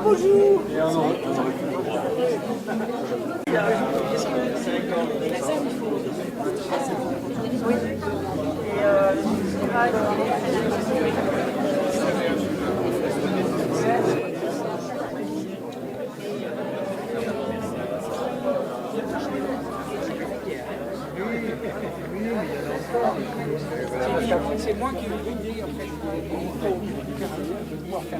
bonjour. Oui. C'est moi qui vous dis en fait, il faut pouvoir faire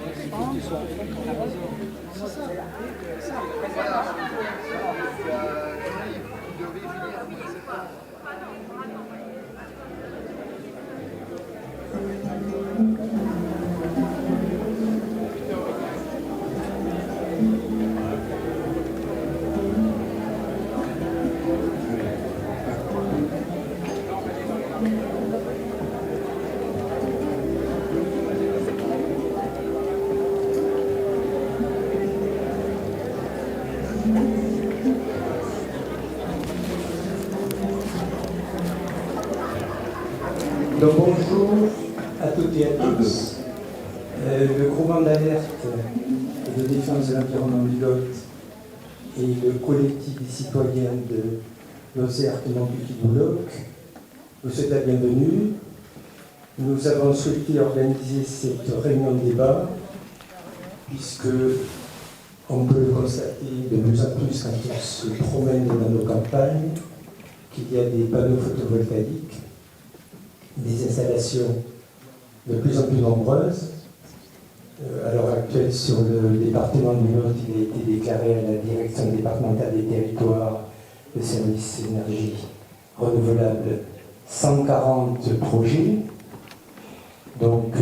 Donc bonjour à toutes et à tous. Le groupement d'alerte et de défense de l'environnement du Lot et le collectif des citoyens de Lozère et Montcuq-Bouloc vous souhaite la bienvenue. Nous avons souhaité organiser cette réunion de débat puisque on peut le constater de plus en plus quand on se promène dans nos campagnes qu'il y a des panneaux photovoltaïques, des installations de plus en plus nombreuses. À l'heure actuelle, sur le département du Lot, il a été déclaré à la direction départementale des territoires de services énergie renouvelable 140 projets. Donc,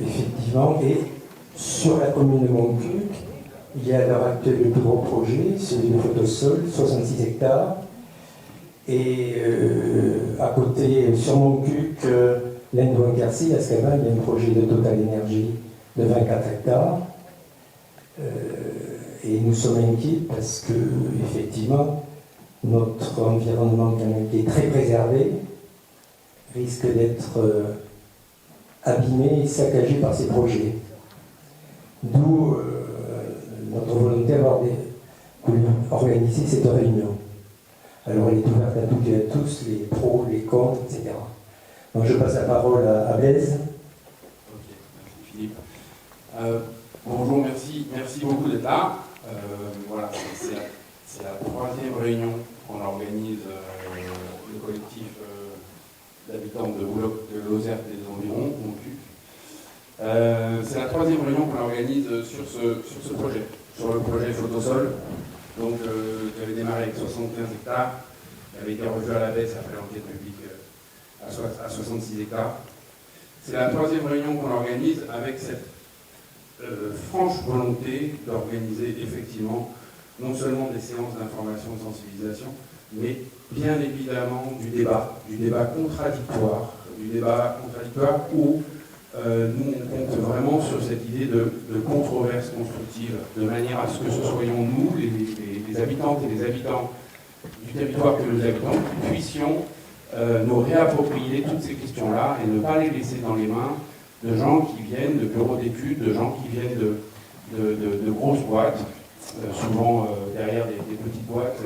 effectivement, et sur la commune de Montcuq, il y a à l'heure actuelle le plus gros projet, celui de Photosol, 66 hectares. Et à côté, sur Montcuq, l'Indouin-Quercy, à Scavan, il y a un projet de Total Énergie de 24 hectares. Et nous sommes inquiets parce que, effectivement, notre environnement qui est très préservé risque d'être abîmé et saccagé par ces projets. D'où notre volonté d'avoir organisé cette réunion. Alors elle est ouverte à toutes et à tous, les pros, les contre, etc. Donc je passe la parole à Blaise. Ok, merci Philippe. Bonjour, merci beaucoup d'être là. Voilà, c'est la troisième réunion qu'on organise, le collectif d'habitants de Bouloc, de Lozère et des environs, Montcuq. C'est la troisième réunion qu'on organise sur ce projet, sur le projet Photosol. Donc, qui avait démarré avec 75 hectares, qui avait été revu à la baisse après l'enquête publique à 66 hectares. C'est la troisième réunion qu'on organise avec cette franche volonté d'organiser effectivement non seulement des séances d'information et de sensibilisation, mais bien évidemment du débat contradictoire, où nous on compte vraiment sur cette idée de controverse constructive, de manière à ce que ce soyons nous, les habitantes et les habitants du territoire que nous habitons, qui puissions nous réapproprier toutes ces questions-là et ne pas les laisser dans les mains de gens qui viennent de bureaux d'études, de gens qui viennent de grosses boîtes, souvent derrière des petites boîtes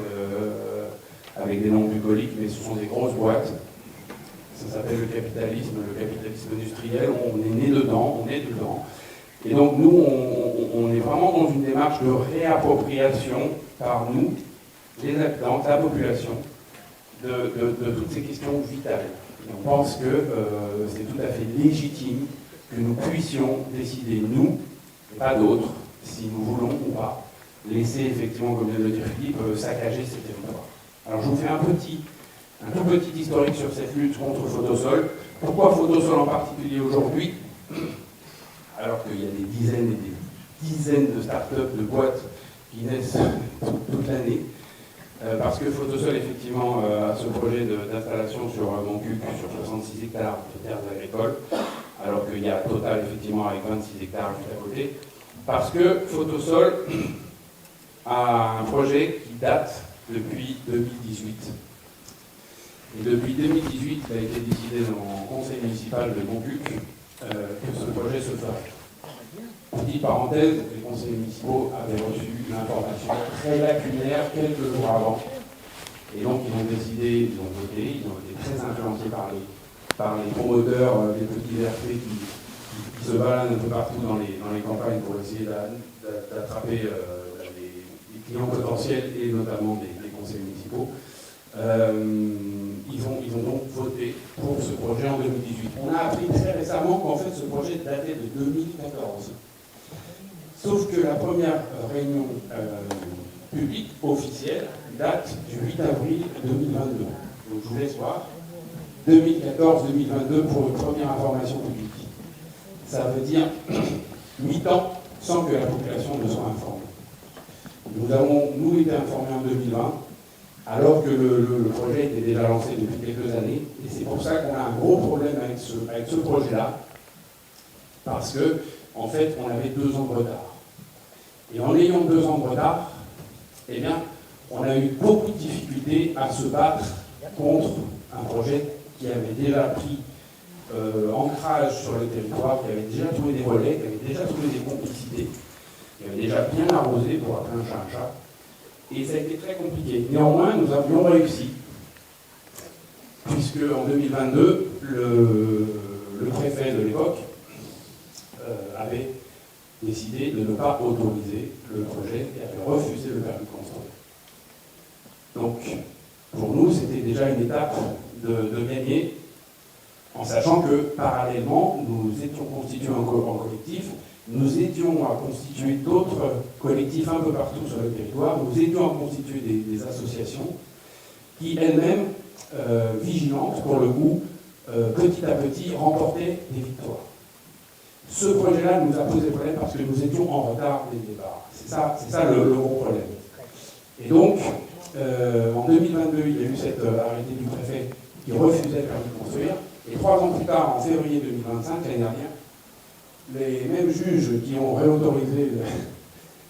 avec des noms bucoliques, mais ce sont des grosses boîtes. Ça s'appelle le capitalisme industriel, on est né dedans, Et donc nous, on est vraiment dans une démarche de réappropriation par nous, les habitants, la population, de toutes ces questions vitales. Et on pense que c'est tout à fait légitime que nous puissions décider, nous, et pas d'autres, si nous voulons ou pas, laisser effectivement, comme vient de le dire Philippe, saccager ces territoires. Alors je vous fais un tout petit historique sur cette lutte contre Photosol. Pourquoi Photosol en particulier aujourd'hui, alors qu'il y a des dizaines et des dizaines de start-up, de boîtes qui naissent toute l'année. Parce que Photosol, effectivement, a ce projet d'installation sur Montcuq, sur 66 hectares de terres agricoles, alors qu'il y a Total, effectivement, avec 26 hectares juste à côté. Parce que Photosol a un projet qui date depuis 2018. Et depuis 2018, il a été décidé dans le conseil municipal de Montcuq que ce projet se ferait. Petite parenthèse, les conseils municipaux très lacunaire quelques jours avant. Et donc ils ont décidé, ils ont voté très influencés par les promoteurs, des petits VRP qui se baladent un peu partout dans les campagnes pour essayer d'attraper les clients potentiels et notamment des conseils municipaux. Ils ont donc voté pour ce projet en 2018. On a appris très récemment qu'en fait ce projet datait de 2014. Sauf que la première réunion publique officielle date du 8 avril 2022. Donc je vous laisse voir. 2014-2022 pour une première information publique. Ça veut dire 8 ans sans que la population ne soit informée. Nous avons, nous, été informés en 2020, alors que le projet était déjà lancé depuis quelques années. Et c'est pour ça qu'on a un gros problème avec ce projet-là, parce que, en fait, on avait 2 ans de retard. Et en ayant 2 ans de retard, eh bien, on a eu beaucoup de difficultés à se battre contre un projet qui avait déjà pris ancrage sur le territoire, qui avait déjà trouvé des relais, qui avait déjà trouvé des complicités, qui avait déjà bien arrosé, pour appeler un chat un chat. Et ça a été très compliqué. Néanmoins, nous avions réussi, puisque en 2022, le préfet de l'époque avait décidé de ne pas autoriser le projet et avait refusé le permis de construire. Donc, pour nous, c'était déjà une étape de gagner, en sachant que, parallèlement, nous étions constitués en collectif, nous étions à constituer d'autres collectifs un peu partout sur le territoire, nous étions à constituer des associations qui, elles-mêmes, vigilantes, pour le coup, petit à petit, remportaient des victoires. Ce projet-là nous a posé problème parce que nous étions en retard dès le départ. C'est ça le gros problème. Et donc, en 2022, il y a eu cet arrêté du préfet qui refusait le permis de construire. Et 3 ans plus tard, en février 2025, l'année dernière, les mêmes juges qui ont réautorisé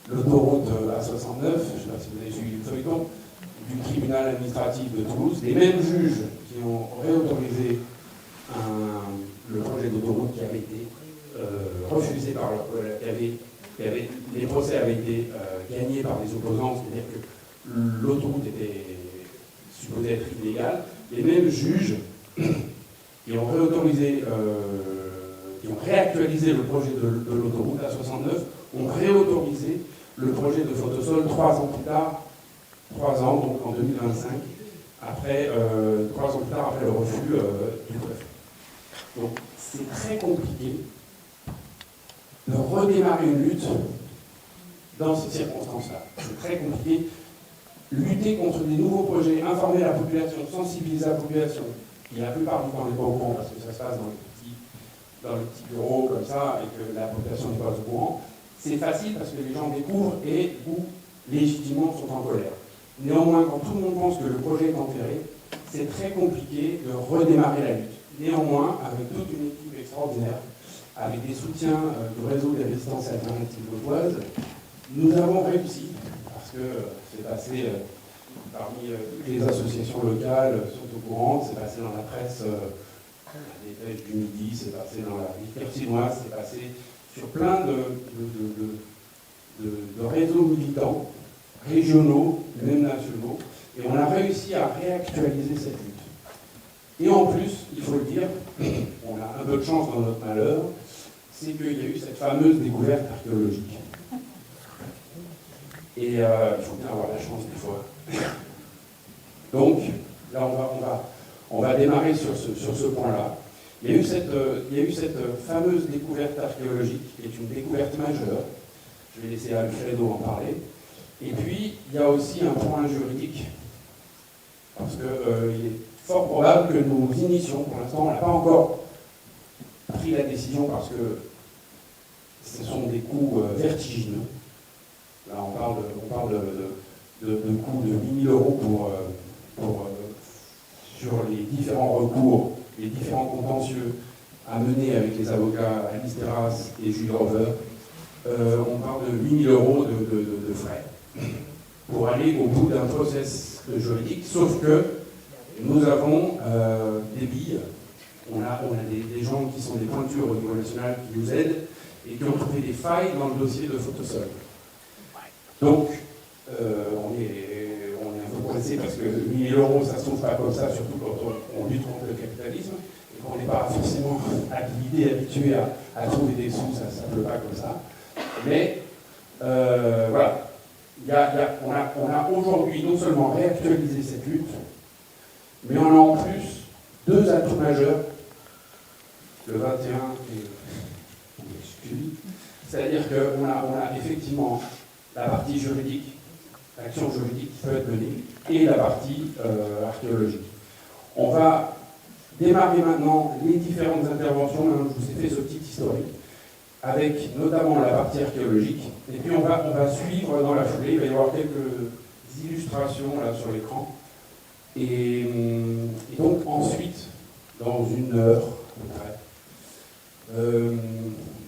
l'autoroute A69, je ne sais pas si vous avez suivi le feuilleton, du tribunal administratif de Toulouse, les mêmes juges qui ont réautorisé le projet d'autoroute qui avait été refusé par les procès avaient été gagnés par les opposants, c'est-à-dire que l'autoroute était supposée être illégale. Les mêmes juges qui ont réautorisé, qui ont réactualisé le projet de l'autoroute A69, ont réautorisé le projet de Photosol 3 ans plus tard, 3 ans, donc en 2025, 3 ans plus tard après le refus du préfet. Donc c'est très compliqué de redémarrer une lutte dans ces circonstances-là. C'est très compliqué. Lutter contre des nouveaux projets, informer la population, sensibiliser la population, qui la plupart du temps n'est pas au courant parce que ça se passe dans les petits bureaux comme ça et que la population n'est pas au courant, c'est facile parce que les gens découvrent et ou légitimement sont en colère. Néanmoins, quand tout le monde pense que le projet est enterré, c'est très compliqué de redémarrer la lutte. Néanmoins, avec toute une équipe extraordinaire, avec des soutiens du réseau des résistances alternatives vaudoises, nous avons réussi, parce que c'est passé parmi toutes les associations locales, sont au courant, c'est passé dans la presse des Pêches du Midi, c'est passé dans la vie chinoise, c'est passé sur plein de réseaux militants, régionaux, même nationaux, et on a réussi à réactualiser cette lutte. Et en plus, il faut le dire, on a un peu de chance dans notre malheur, c'est qu'il y a eu cette fameuse découverte archéologique. Et il faut bien avoir la chance des fois. Donc, là, on va démarrer sur ce point-là. Il y a eu cette fameuse découverte archéologique, qui est une découverte majeure. Je vais laisser Alfredo en parler. Et puis, il y a aussi un point juridique, parce qu'il est fort probable que nous initions, pour l'instant, on n'a pas encore pris la décision parce que ce sont des coûts vertigineux. Là, on parle de coûts de 8 000 € sur les différents recours, les différents contentieux à mener avec les avocats Alice Terrasse et Jules Grover. On parle de 8 000 € de frais pour aller au bout d'un process juridique, sauf que nous avons des billes, on a des gens qui sont des pointures au niveau national qui nous aident et qui ont trouvé des failles dans le dossier de Photosol. Donc, intéressé parce que 1 000 euros, ça ne se trouve pas comme ça, surtout quand on lutte contre le capitalisme, et qu'on n'est pas forcément habitué à trouver des sous, ça ne pleut pas comme ça. Mais voilà, on a aujourd'hui non seulement réactualisé cette lutte, mais on a en plus 2 atouts majeurs, le 21 et l'exclu. C'est-à-dire qu'on a effectivement la partie juridique, l'action juridique qui peut être menée, et la partie archéologique. On va démarrer maintenant les différentes interventions. Je vous ai fait ce petit historique, avec notamment la partie archéologique. Et puis on va suivre dans la foulée, il va y avoir quelques illustrations là sur l'écran. Et donc ensuite, dans 1 heure à peu près, il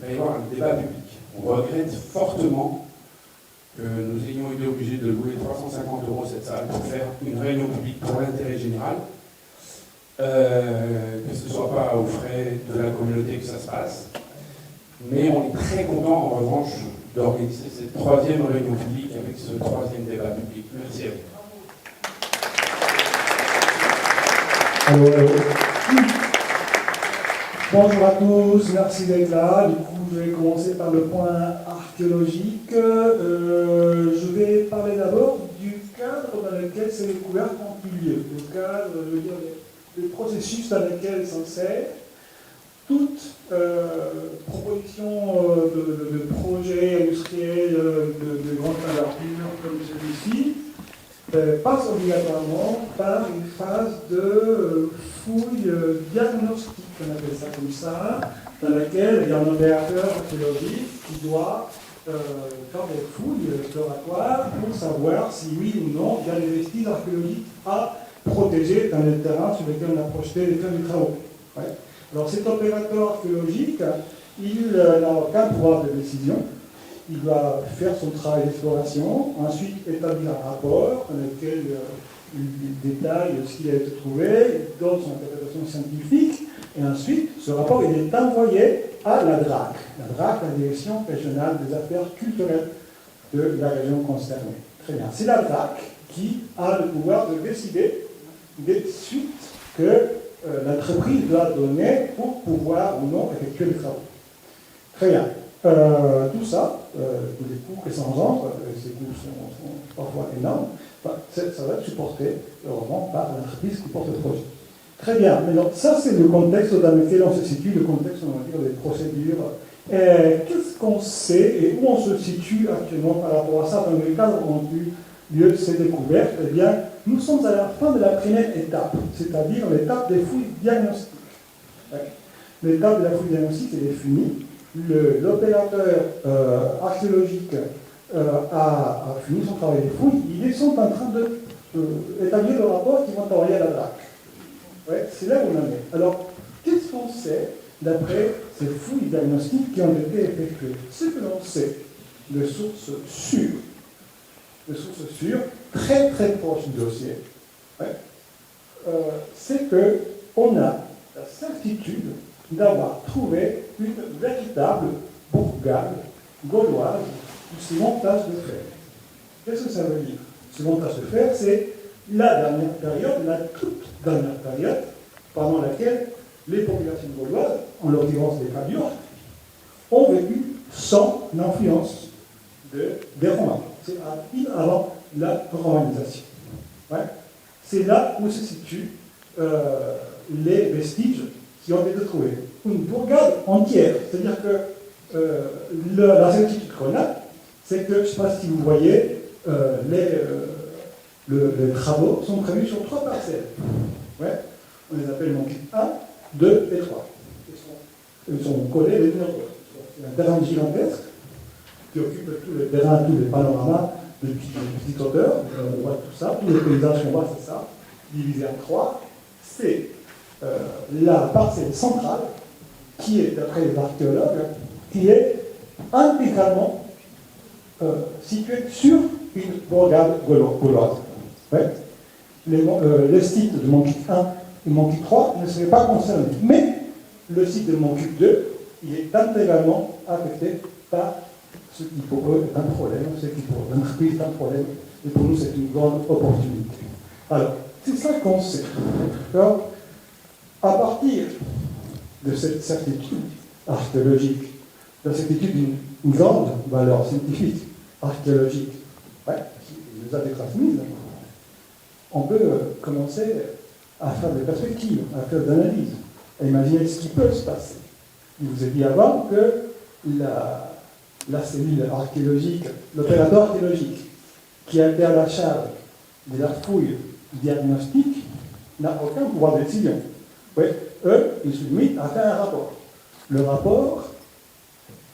va y avoir un débat public. On regrette fortement que nous ayons été obligés de louer 350 € cette salle pour faire une réunion publique pour l'intérêt général, que ce ne soit pas aux frais de la communauté que ça se passe. Mais on est très content en revanche d'organiser cette 3e réunion publique avec ce 3e débat public. Merci à vous. Allô. Bonjour à tous, merci d'être là. Du coup, je vais commencer par le point archéologique. Je vais parler d'abord du cadre dans lequel ces découvertes ont eu lieu. Le cadre, je veux dire, les processus dans lesquels s'insèrent toute proposition de projet industriel de grande envergure comme celui-ci passe obligatoirement par une phase de fouille diagnostique, on appelle ça comme ça, dans laquelle il y a un opérateur archéologique qui doit faire des fouilles exploratoires pour savoir si oui ou non il y a des vestiges archéologiques à protéger dans le terrain sur lequel on a projeté les faits du travaux. Ouais. Alors cet opérateur archéologique, il n'a aucun pouvoir de décision. Il doit faire son travail d'exploration, ensuite établir un rapport dans lequel il détaille ce qu'il a été trouvé, il donne son interprétation scientifique, et ensuite ce rapport il est envoyé à la DRAC. La DRAC, la Direction régionale des affaires culturelles de la région concernée. Très bien. C'est la DRAC qui a le pouvoir de décider des suites que l'entreprise doit donner pour pouvoir ou non effectuer les travaux. Très bien. Tout ça, tous les coûts que ça engendre, ces coûts sont parfois énormes, ça va être supporté, heureusement, par l'entreprise qui porte le projet. Très bien, mais donc, ça c'est le contexte dans lequel on se situe, le contexte, on va dire, des procédures. Qu'est-ce qu'on sait et où on se situe actuellement par rapport à ça dans le cadre où ont eu lieu de ces découvertes? Eh bien, nous sommes à la fin de la première étape, c'est-à-dire l'étape des fouilles diagnostiques. L'étape de la fouille diagnostique, elle est finie. L'opérateur archéologique a fini son travail de fouille. Ils sont en train d'établir le rapport qu'ils vont envoyer à la DRAC. Ouais, c'est là où on en est. Alors, qu'est-ce qu'on sait d'après ces fouilles diagnostiques qui ont été effectuées? Ce que l'on sait de sources sûres, très très proches du dossier, c'est qu'on a la certitude d'avoir trouvé une véritable bourgade gauloise du second âge de fer. Qu'est-ce que ça veut dire? Le second âge de fer, c'est la dernière période, la toute dernière période, pendant laquelle les populations gauloises, en l'occurrence les Cabiures, ont vécu sans l'influence des Romains. C'est avant la romanisation. Ouais. C'est là où se situent les vestiges qui ont été trouvés. Une bourgade entière. C'est-à-dire que la certitude qu'on a, c'est que, je ne sais pas si vous voyez, les travaux sont prévus sur 3 parcelles. Ouais. On les appelle donc 1, 2 et 3. Ils sont collés les unes aux autres. C'est un terrain gigantesque qui occupe tous les terrains, tous les panoramas de petite hauteur. On voit tout ça, tous les paysages qu'on voit, c'est ça, divisé en 3. C'est la parcelle centrale, qui est, d'après les archéologues, qui est intégralement située sur une bourgade gauloise. Ouais. Le site de Montcuq 1 et Montcuq 3 ne serait pas concerné. Mais le site de Montcuq 2, il est intégralement affecté par ce qui pour eux est un problème, ce qui pour l'entreprise est un problème, et pour nous c'est une grande opportunité. Alors, c'est ça qu'on sait. Alors, à partir de cette certitude archéologique, de la certitude d'une grande valeur scientifique, archéologique, qui nous a été transmise, on peut commencer à faire des perspectives, à faire des analyses, à imaginer ce qui peut se passer. Je vous ai dit avant que la cellule archéologique, l'opérateur archéologique, qui a été à la charge de la fouille diagnostique, n'a aucun pouvoir de décision. Oui, eux, ils se limitent à faire un rapport. Le rapport,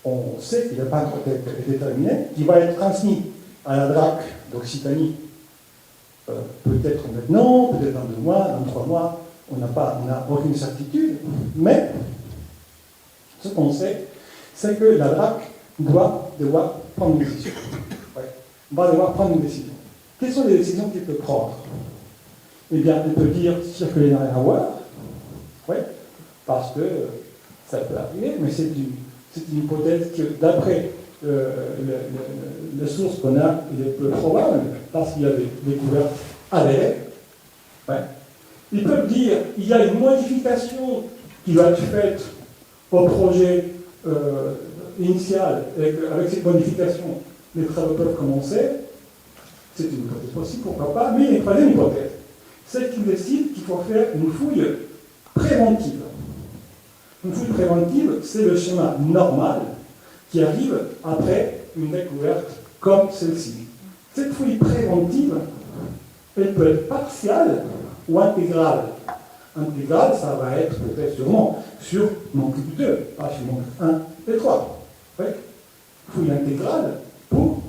on sait qu'il n'a pas encore été terminé, qui va être transmis à la DRAC d'Occitanie, peut-être maintenant, peut-être dans 2 mois, dans 3 mois, on n'a aucune certitude, mais ce qu'on sait, c'est que la DRAC doit devoir prendre une décision. Ouais. Va devoir prendre une décision. Quelles sont les décisions qu'il peut prendre? Eh bien, il peut dire circuler dans les avoirs, parce que ça peut arriver, mais c'est une hypothèse que, d'après les sources qu'on a, il est peu probable, parce qu'il y a des découvertes avérées. Ouais. Ils peuvent dire qu'il y a une modification qui va être faite au projet initial, et qu'avec cette modification, les travaux peuvent commencer. C'est une hypothèse possible, pourquoi pas, mais il y a une troisième hypothèse. Celle qui décide qu'il faut faire une fouille préventive. Une fouille préventive, c'est le schéma normal qui arrive après une découverte comme celle-ci. Cette fouille préventive, elle peut être partielle ou intégrale. Intégrale, ça va être peut-être sûrement sur manque 2, pas sur manque 1 et 3. Oui. Fouille intégrale pour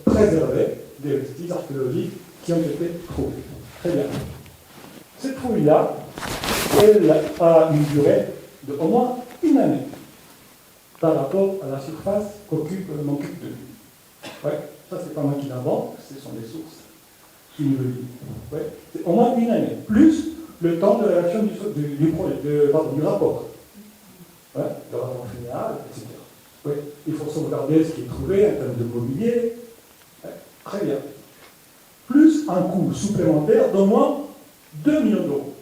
préserver des vestiges archéologiques qui ont été trouvés. Très bien. Cette fouille-là, elle a une durée de au moins 1 année par rapport à la surface qu'occupe manque 2. Ouais, ça c'est pas moi qui l'invente, ce sont les sources qui nous le disent. Ouais, c'est au moins 1 année, plus le temps de réaction du rapport. Ouais, le rapport final, etc. Ouais, il faut sauvegarder ce qui est trouvé en termes de mobilier. Ouais, très bien. Plus un coût supplémentaire d'au moins 2 millions d'euros.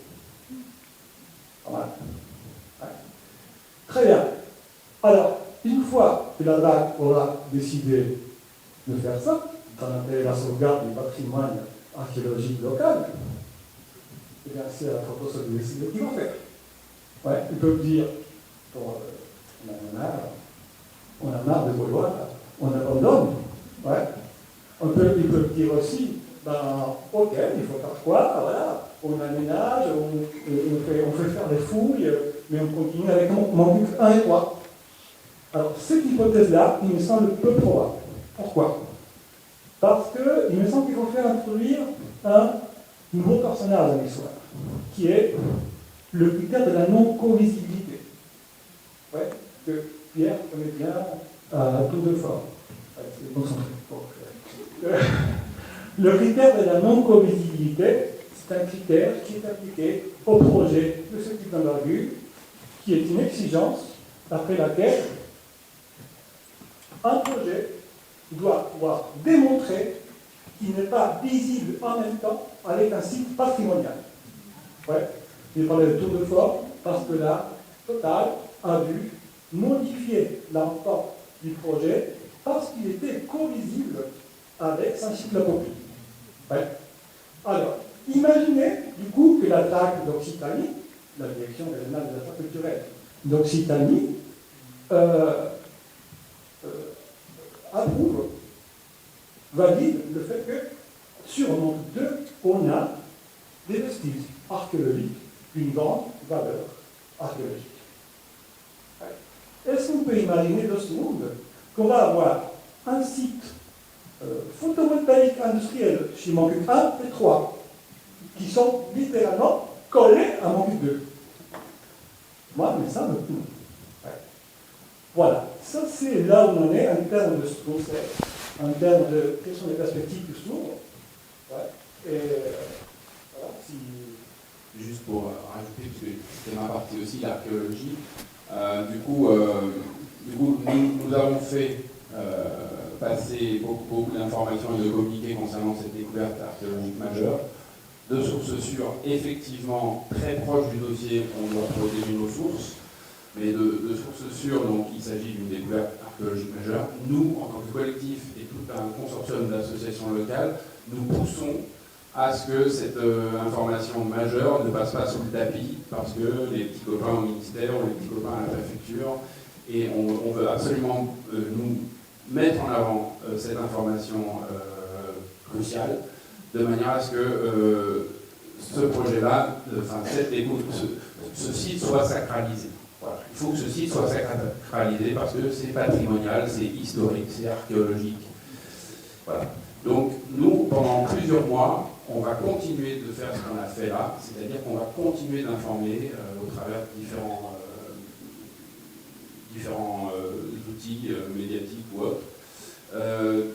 Voilà. Ouais. Très bien. Alors, une fois que la DRAC aura décidé de faire ça, qu'on appelle la sauvegarde du patrimoine archéologique local, et bien c'est la proposition de décider qu'ils vont faire. Ouais, ils peuvent dire, bon, on a marre de vouloir, on abandonne. Ouais. Ils peuvent dire aussi, ok, il faut faire quoi? Voilà, on aménage, on fait faire des fouilles, mais on continue avec mon but 1 et 3. Alors, cette hypothèse-là, il me semble peu probable. Pourquoi? Parce qu'il me semble qu'il faut faire introduire un nouveau personnage dans l'histoire, qui est le critère de la non-co-visibilité. Ouais, que Pierre connaît bien à tour de forme. C'est concentré. Le critère de la non-co-visibilité, c'est un critère qui est appliqué au projet de ce type d'envergure, qui est une exigence après laquelle un projet doit pouvoir démontrer qu'il n'est pas visible en même temps avec un site patrimonial. Ouais. J'ai parlé de tour de forme parce que là, Total a dû modifier l'ensemble du projet parce qu'il était co-visible avec Saint-Cyclopopie. Ouais. Alors, imaginez du coup que la DRAC d'Occitanie, la direction régionale des affaires culturelles d'Occitanie, approuve, valide le fait que sur Manque 2, on a des vestiges archéologiques d'une grande valeur archéologique. Est-ce qu'on peut imaginer de ce monde qu'on va avoir un site photovoltaïque industriel chez Manque 1 et 3 qui sont littéralement collés à Manque 2? Moi, mais ça me plaît. Ouais. Voilà, ça c'est là où on est en termes de ce qu'on sait, en termes de quelles sont les perspectives qui s'ouvrent. Ouais. Et voilà, si... Juste pour rajouter, parce que c'est ma partie aussi, l'archéologie. Du coup, nous avons fait passer beaucoup d'informations et de communiqués concernant cette découverte archéologique majeure. De sources sûres, effectivement, très proche du dossier, on doit protéger nos sources, mais de sources sûres, donc il s'agit d'une découverte archéologique majeure. Nous, en tant que collectif et tout un consortium d'associations locales, nous poussons à ce que cette information majeure ne passe pas sous le tapis, parce que les petits copains au ministère ou les petits copains à la préfecture, et on veut absolument nous mettre en avant cette information cruciale, de manière à ce que ce projet-là, ce site soit sacralisé. Voilà. Il faut que ce site soit sacralisé parce que c'est patrimonial, c'est historique, c'est archéologique. Voilà. Donc nous, pendant plusieurs mois, on va continuer de faire ce qu'on a fait là, c'est-à-dire qu'on va continuer d'informer au travers de différents outils médiatiques ou autres,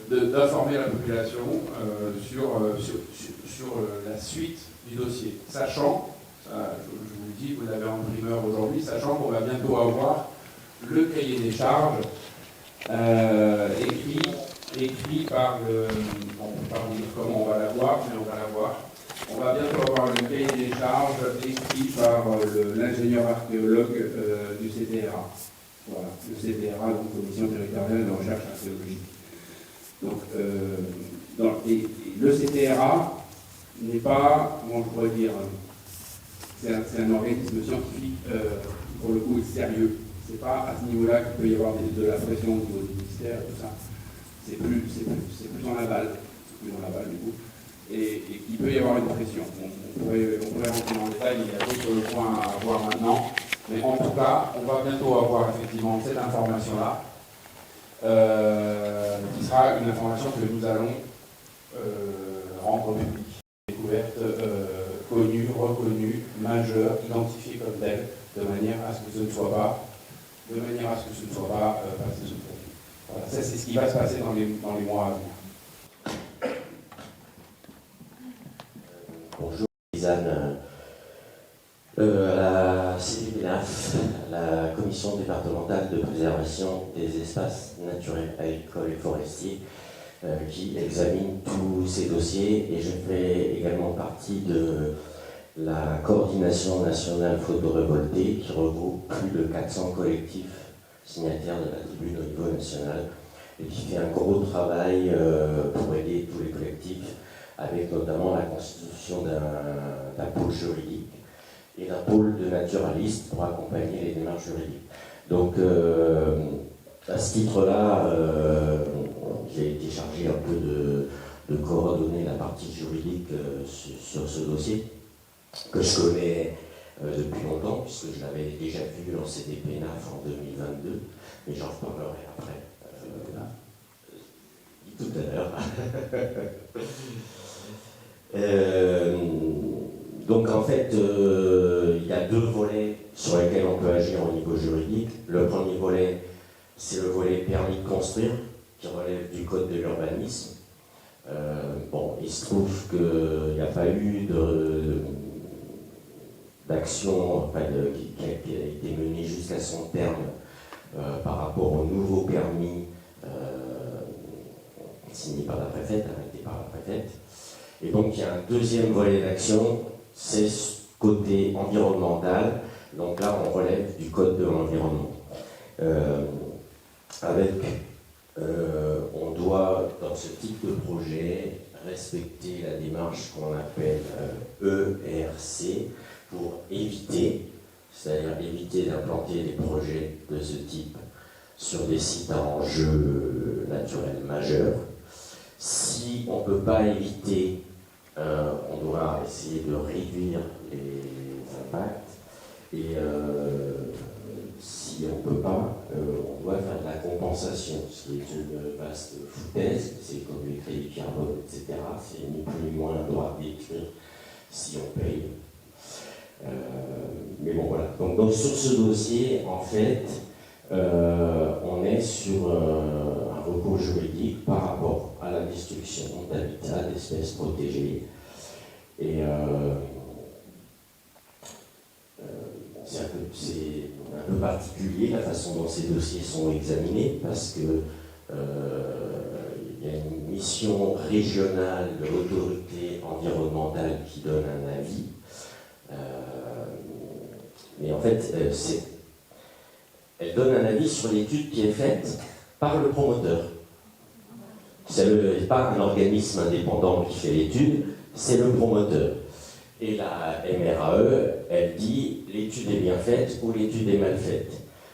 d'informer la population sur la suite du dossier, sachant, je vous le dis, vous l'avez en primeur aujourd'hui, sachant qu'on va bientôt avoir le cahier des charges écrit par le... On ne peut pas vous dire comment on va l'avoir, mais on va l'avoir. On va bientôt avoir le cahier des charges écrit par l'ingénieur archéologue du CTRA. Voilà, le CTRA, donc Commission territoriale de recherche archéologique. Donc, et le CTRA n'est pas, comment je pourrais dire, c'est un organisme scientifique qui, pour le coup, est sérieux. C'est pas à ce niveau-là qu'il peut y avoir de la pression au niveau du ministère et tout ça. C'est plus en aval, du coup, et qu'il peut y avoir une pression. On pourrait rentrer dans le détail, il y a d'autres points à voir maintenant, mais en tout cas, on va bientôt avoir effectivement cette information-là, qui sera une information que nous allons rendre publique, découverte, connue, reconnue, majeure, identifiée comme telle, de manière à ce que ce ne soit pas passé sous le tapis. Voilà, ça c'est ce qui va se passer dans les mois à venir. Bonjour, Lisanne. À la CDPNAF, la Commission départementale de préservation des espaces naturels, agricoles et forestiers, qui examine tous ces dossiers, et je fais également partie de la coordination nationale photorévoltée qui regroupe plus de 400 collectifs signataire de la tribune au niveau national et qui fait un gros travail pour aider tous les collectifs, avec notamment la constitution d'un pôle juridique et d'un pôle de naturalistes pour accompagner les démarches juridiques. Donc à ce titre-là, j'ai été chargé un peu de coordonner la partie juridique sur ce dossier, que je connais depuis longtemps, puisque je l'avais déjà vu en CDPNAF en 2022, mais j'en reparlerai après, tout à l'heure. Donc en fait, il y a deux volets sur lesquels on peut agir au niveau juridique. Le premier volet, c'est le volet permis de construire, qui relève du code de l'urbanisme. Bon, il se trouve qu'il n'y a pas eu d'action qui a été menée jusqu'à son terme par rapport au nouveau permis signé par la préfète, arrêté par la préfète. Et donc il y a un deuxième volet d'action, c'est ce côté environnemental. Donc là, on relève du code de l'environnement. On doit, dans ce type de projet, respecter la démarche qu'on appelle ERC pour éviter, c'est-à-dire éviter d'implanter des projets de ce type sur des sites à enjeux naturels majeurs. Si on ne peut pas éviter, on doit essayer de réduire les impacts. Et si on ne peut pas, on doit faire de la compensation, ce qui est une vaste foutaise, c'est comme les crédits carbone, etc. C'est ni plus ni moins un droit d'écrire si on paye. Mais bon, voilà. Donc sur ce dossier, en fait, on est sur un recours juridique par rapport à la destruction d'habitats, d'espèces protégées. Et c'est un peu particulier la façon dont ces dossiers sont examinés, parce que il y a une mission régionale de l'autorité environnementale qui donne un avis. Mais en fait, elle donne un avis sur l'étude qui est faite par le promoteur. Ce n'est pas un organisme indépendant qui fait l'étude, c'est le promoteur. Et la MRAE, elle dit l'étude est bien faite ou l'étude est mal faite.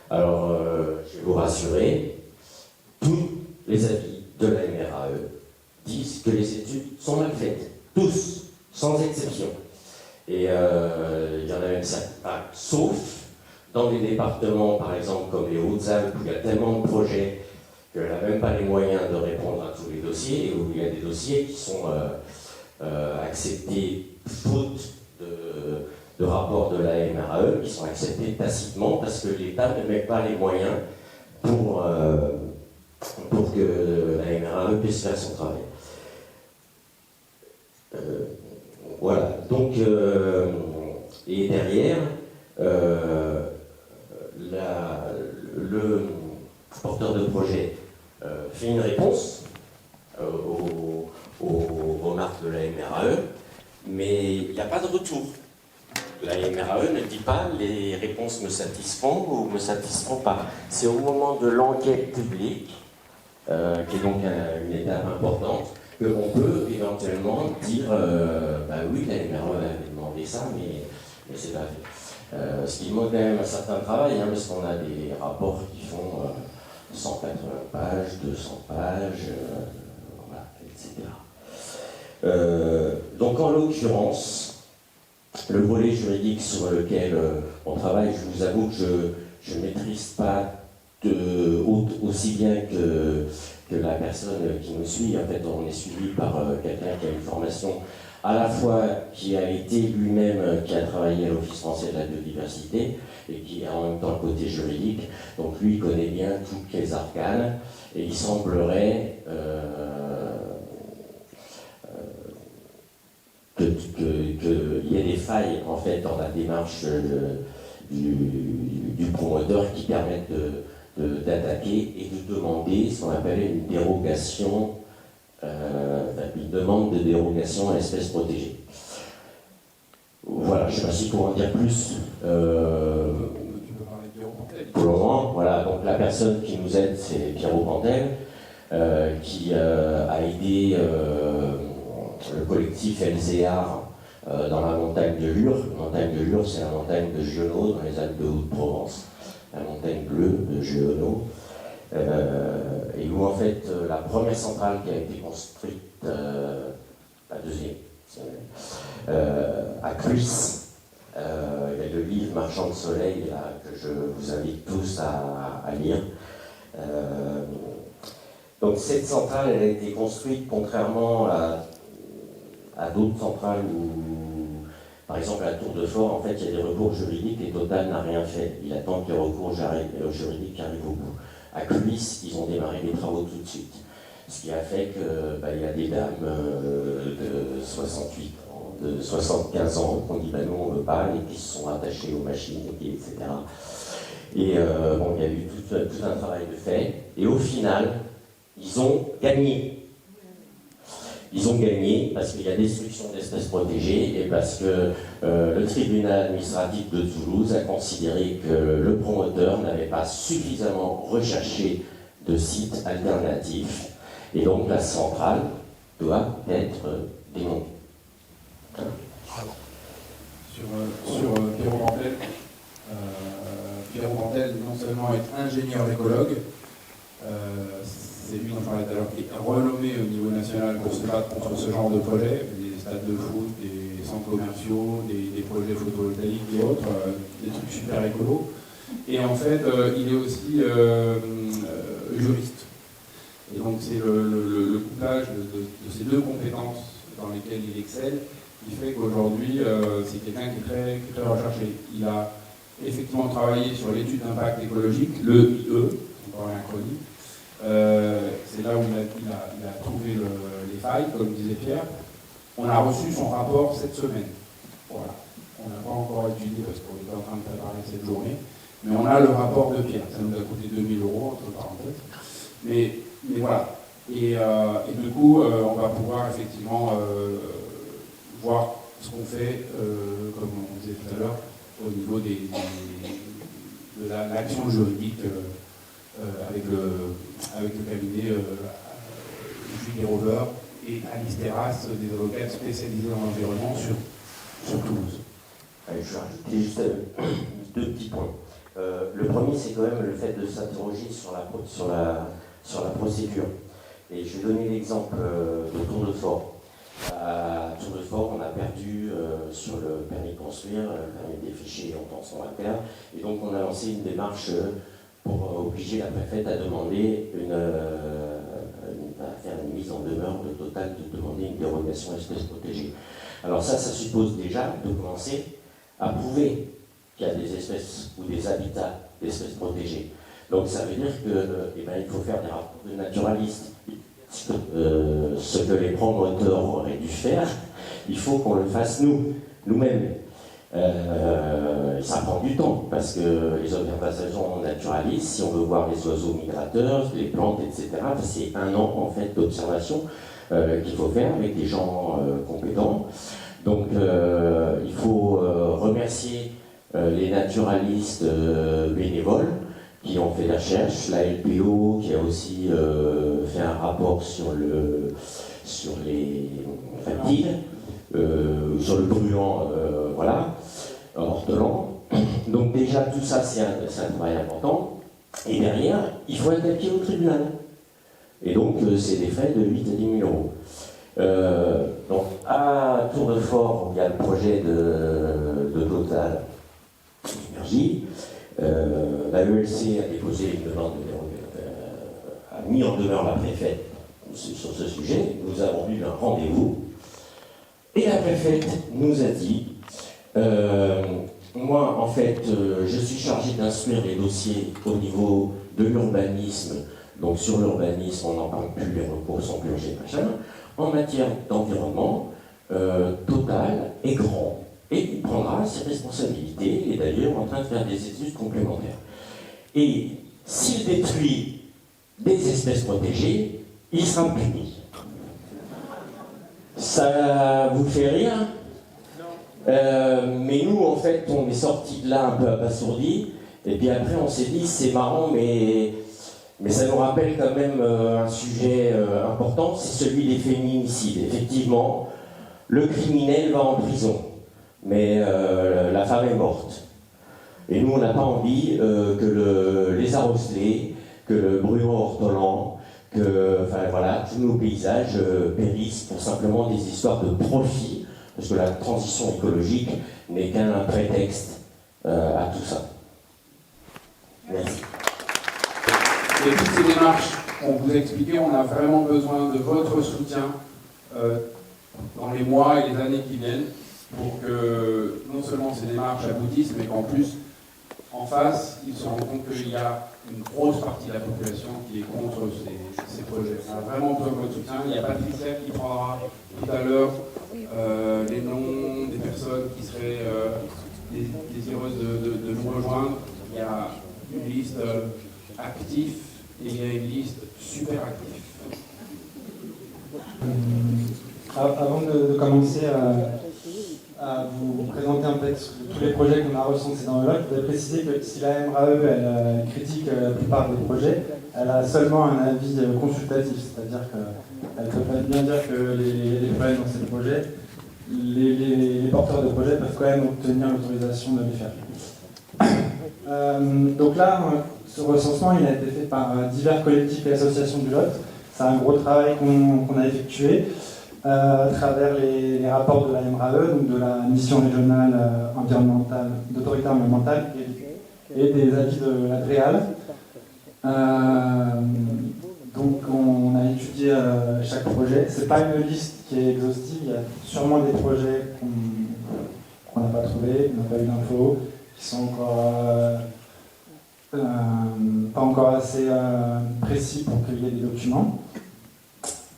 Alors, je vais vous rassurer, tous les avis de la MRAE disent que les études sont mal faites. Tous, sans exception. Et il y en a même certains, sauf dans des départements, par exemple, comme les Hautes-Alpes, où il y a tellement de projets qu'elle n'a même pas les moyens de répondre à tous les dossiers, et où il y a des dossiers qui sont acceptés faute de rapport de la MRAE, qui sont acceptés tacitement parce que l'État ne met pas les moyens pour que la MRAE puisse faire son travail. Voilà, donc, et derrière, le porteur de projet fait une réponse aux remarques de la MRAE, mais il n'y a pas de retour. La MRAE ne dit pas les réponses me satisfont ou me satisfont pas. C'est au moment de l'enquête publique, qui est donc une étape importante, qu'on peut éventuellement dire bah oui, la MRAE avait demandé ça, mais c'est pas fait. Ce qui demande quand même un certain travail, hein, parce qu'on a des rapports qui font 180 pages, 200 pages, voilà, etc. Donc en l'occurrence, le volet juridique sur lequel on travaille, je vous avoue que je ne maîtrise pas aussi bien que la personne qui nous suit. En fait, on est suivi par quelqu'un qui a une formation à la fois qui a été lui-même, qui a travaillé à l'Office français de la biodiversité et qui a en même temps le côté juridique. Donc lui, il connaît bien toutes les arcanes et il semblerait qu'il y ait des failles en fait dans la démarche du promoteur qui permettent d'attaquer et de demander ce qu'on appelle une dérogation, une demande de dérogation à espèces protégées. Voilà, je ne sais pas si pour en dire plus. Tu peux parler de Pierrot Pantel. Pour le moment, voilà, donc la personne qui nous aide, c'est Pierrot Pantel, qui a aidé le collectif Elzéar dans la montagne de Lure. La montagne de Lure, c'est la montagne de Giono, dans les Alpes de Haute-Provence, la montagne bleue de Giono, et où en fait la première centrale qui a été construite, la deuxième, à Cluis, il y a le livre Marchand de soleil là, que je vous invite tous à lire. Donc cette centrale, elle a été construite contrairement à d'autres centrales où, par exemple, à Tour de Fort, en fait, il y a des recours juridiques et Total n'a rien fait. Il attend que les recours juridiques arrivent au bout. À Cluis, ils ont démarré les travaux tout de suite. Ce qui a fait qu'il y a des dames de 68 ans, de 75 ans qui ont dit nous on ne veut pas, et qui se sont attachées aux machines, etc. Et bon, il y a eu tout un travail de fait. Et au final, ils ont gagné. Ils ont gagné parce qu'il y a destruction d'espèces protégées et parce que le tribunal administratif de Toulouse a considéré que le promoteur n'avait pas suffisamment recherché de sites alternatifs et donc la centrale doit être démontée. Sur Pierrot Pantel, Pierrot Pantel non seulement est ingénieur écologue, c'est lui dont je parlais tout à l'heure, qui est renommé au niveau national pour se battre contre ce genre de projet, des stades de foot, des centres commerciaux, des projets photovoltaïques et autres, des trucs super écolos. Et en fait, il est aussi juriste. Et donc c'est le couplage de ces deux compétences dans lesquelles il excelle qui fait qu'aujourd'hui, c'est quelqu'un qui est très recherché. Il a effectivement travaillé sur l'étude d'impact écologique, le IE, encore un acronyme. C'est là où il a trouvé les failles, comme disait Pierre. On a reçu son rapport cette semaine. Voilà. On n'a pas encore étudié parce qu'on est en train de préparer cette journée. Mais on a le rapport de Pierre. Ça nous a coûté 2000 € entre parenthèses. Mais voilà. Et du coup, on va pouvoir effectivement voir ce qu'on fait, comme on disait tout à l'heure, au niveau de l'action juridique avec le cabinet Julie Rover et Alice Terrasse, des avocats spécialisés dans l'environnement sur Toulouse. Je vais rajouter juste deux petits points. Le premier, c'est quand même le fait de s'interroger sur la procédure. Et je vais donner l'exemple de Tour de Fort. À Tour de Fort, on a perdu sur le permis de construire, le permis de défricher en temps sans terre. Et donc, on a lancé une démarche pour obliger la préfète à demander à faire une mise en demeure totale, de demander une dérogation espèce protégée. Alors ça suppose déjà de commencer à prouver qu'il y a des espèces ou des habitats d'espèces protégées. Donc ça veut dire qu'il faut faire des rapports de naturalistes. Ce que les promoteurs auraient dû faire, il faut qu'on le fasse nous-mêmes. Ça prend du temps, parce que les observations naturalistes, si on veut voir les oiseaux migrateurs, les plantes, etc., c'est 1 an en fait d'observation qu'il faut faire avec des gens compétents. Donc il faut remercier les naturalistes bénévoles qui ont fait la recherche, la LPO qui a aussi fait un rapport sur les reptiles, sur le brûlant, voilà, ortolan. Donc déjà tout ça c'est un travail important. Et derrière, il faut attaquer au tribunal. Et donc c'est des frais de 8 à 10 000 euros. Donc à Tour de Fort, il y a le projet de Total Énergie. La ELC a déposé une demande, a mis en demeure la préfète sur ce sujet. Nous avons eu un rendez-vous et la préfète nous a dit moi en fait je suis chargé d'instruire les dossiers au niveau de l'urbanisme. Donc sur l'urbanisme on n'en parle plus, les recours sont purgés, machin. En matière d'environnement, Total est grand. Et il prendra ses responsabilités, il est d'ailleurs en train de faire des études complémentaires. Et s'il détruit des espèces protégées, il sera puni. Ça vous fait rire ? Mais nous, en fait, on est sortis de là un peu abasourdis, et puis après on s'est dit, c'est marrant, mais ça nous rappelle quand même un sujet important, c'est celui des féminicides. Effectivement, le criminel va en prison. Mais la femme est morte. Et nous, on n'a pas envie que les arrocelés, que le brûlant ortolan, tous nos paysages périssent pour simplement des histoires de profit, parce que la transition écologique n'est qu'un prétexte à tout ça. Merci. Et toutes ces démarches qu'on vous a expliquées, on a vraiment besoin de votre soutien dans les mois et les années qui viennent, pour que non seulement ces démarches aboutissent, mais qu'en plus, en face, ils se rendent compte qu'il y a une grosse partie de la population qui est contre ces projets. On a vraiment besoin de votre soutien. Il y a Patricia qui prendra tout à l'heure les noms des personnes qui seraient désireuses de nous rejoindre. Il y a une liste active et il y a une liste super active. Avant de commencer à vous présenter un peu tous les projets qu'on a recensés dans le lot, je voudrais préciser que si la MRAE elle critique la plupart des projets, elle a seulement un avis consultatif, c'est-à-dire qu'elle ne peut pas bien dire que les problèmes dans ces projets, les porteurs de projets peuvent quand même obtenir l'autorisation de les faire. Donc là, ce recensement il a été fait par divers collectifs et associations du Lot. C'est un gros travail qu'on a effectué à travers les rapports de la MRAE, donc de la mission régionale environnementale, d'autorité environnementale et des avis de la DREAL. Donc on a étudié chaque projet. C'est pas une liste qui est exhaustive, il y a sûrement des projets qu'on n'a pas trouvés, qu'on n'a pas eu d'infos, qui sont encore pas encore assez précis pour qu'il y ait des documents.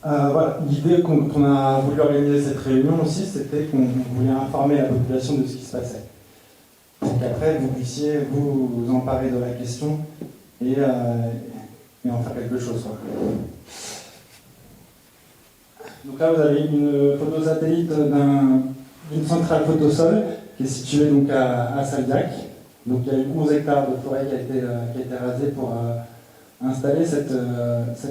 Voilà. L'idée qu'on a voulu organiser cette réunion aussi, c'était qu'on voulait informer la population de ce qui se passait. Pour qu'après, vous puissiez vous emparer de la question et en faire quelque chose. Donc là, vous avez une photo satellite d'une centrale photosol qui est située donc à Saldiac. Donc il y a eu 11 hectares de forêt qui a été rasée pour installer cette